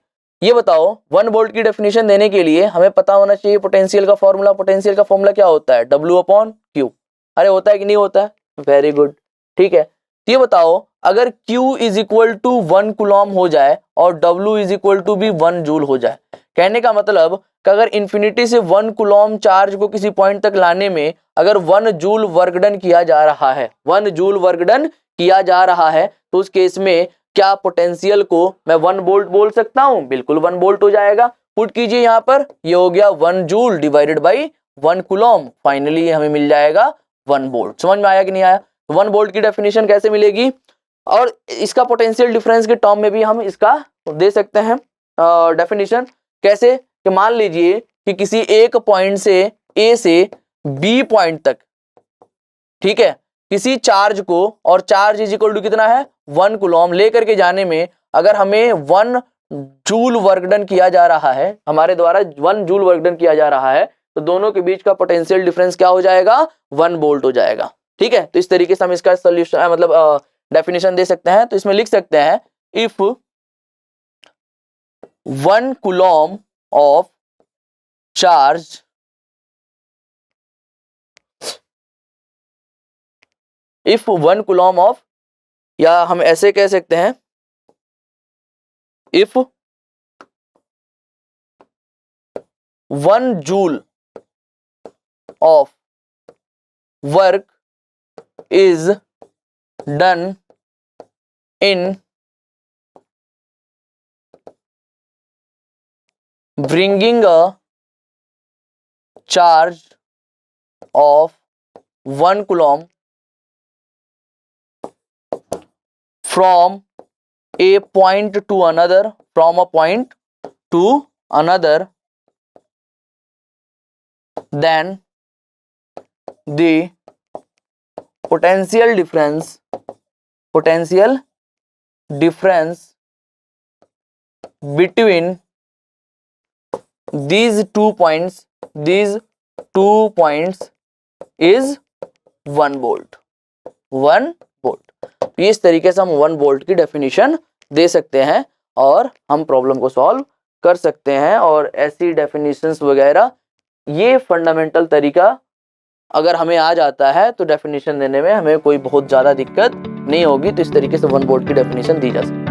ये बताओ। 1 वोल्ट की डेफिनेशन देने के लिए हमें पता होना चाहिए पोटेंशियल का फॉर्मूला। पोटेंशियल का फॉर्मूला क्या होता है, W अपॉन Q। अरे होता है कि नहीं होता है, वेरी गुड। ठीक है, तो ये बताओ अगर Q is equal to 1 coulomb हो जाए और W इज इक्वल टू भी 1 जूल हो जाए, कहने का मतलब कि अगर इन्फिनिटी से 1 कूलॉम चार्ज को किसी पॉइंट तक लाने में अगर 1 जूल वर्क डन किया जा रहा है, 1 जूल वर्क डन किया जा रहा है तो उस केस में क्या पोटेंशियल को मैं 1 वोल्ट बोल सकता हूं? बिल्कुल 1 वोल्ट हो जाएगा। पुट कीजिए यहाँ पर, ये हो गया 1 joule divided by 1 coulomb, finally हमें मिल जाएगा 1 वोल्ट। समझ में आया कि नहीं आया? 1 वोल्ट की डेफिनेशन कैसे मिलेगी, और इसका पोटेंशियल डिफरेंस के टर्म में भी हम इसका दे सकते हैं डेफिनेशन। कैसे कि मान लीजिए कि किसी एक पॉइंट से ए से बी पॉइंट तक, ठीक है, किसी चार्ज को, और चार्ज इज इक्वल टू कितना है 1 कूलम, लेकर के जाने में अगर हमें 1 जूल वर्क डन किया जा रहा है, हमारे द्वारा 1 जूल वर्क डन किया जा रहा है, तो दोनों के बीच का पोटेंशियल डिफरेंस क्या हो जाएगा? 1 वोल्ट हो जाएगा। ठीक है, तो इस तरीके से हम इसका सोल्यूशन मतलब डेफिनेशन दे सकते हैं। तो इसमें लिख सकते हैं if 1 coulomb of charge if 1 coulomb of, या हम ऐसे कह सकते हैं if 1 joule of work is done in bringing a charge of 1 coulomb from a point to another, from a point to another, then the potential difference between these two points is 1 volt. 1 volt. इस तरीके से हम 1 volt की definition दे सकते हैं और हम problem को सॉल्व कर सकते हैं। और ऐसी डेफिनेशंस वगैरह, ये फंडामेंटल तरीका अगर हमें आ जाता है तो डेफिनेशन देने में हमें कोई बहुत ज़्यादा दिक्कत नहीं होगी। तो इस तरीके से 1 वोल्ट की डेफिनेशन दी जा सकती है।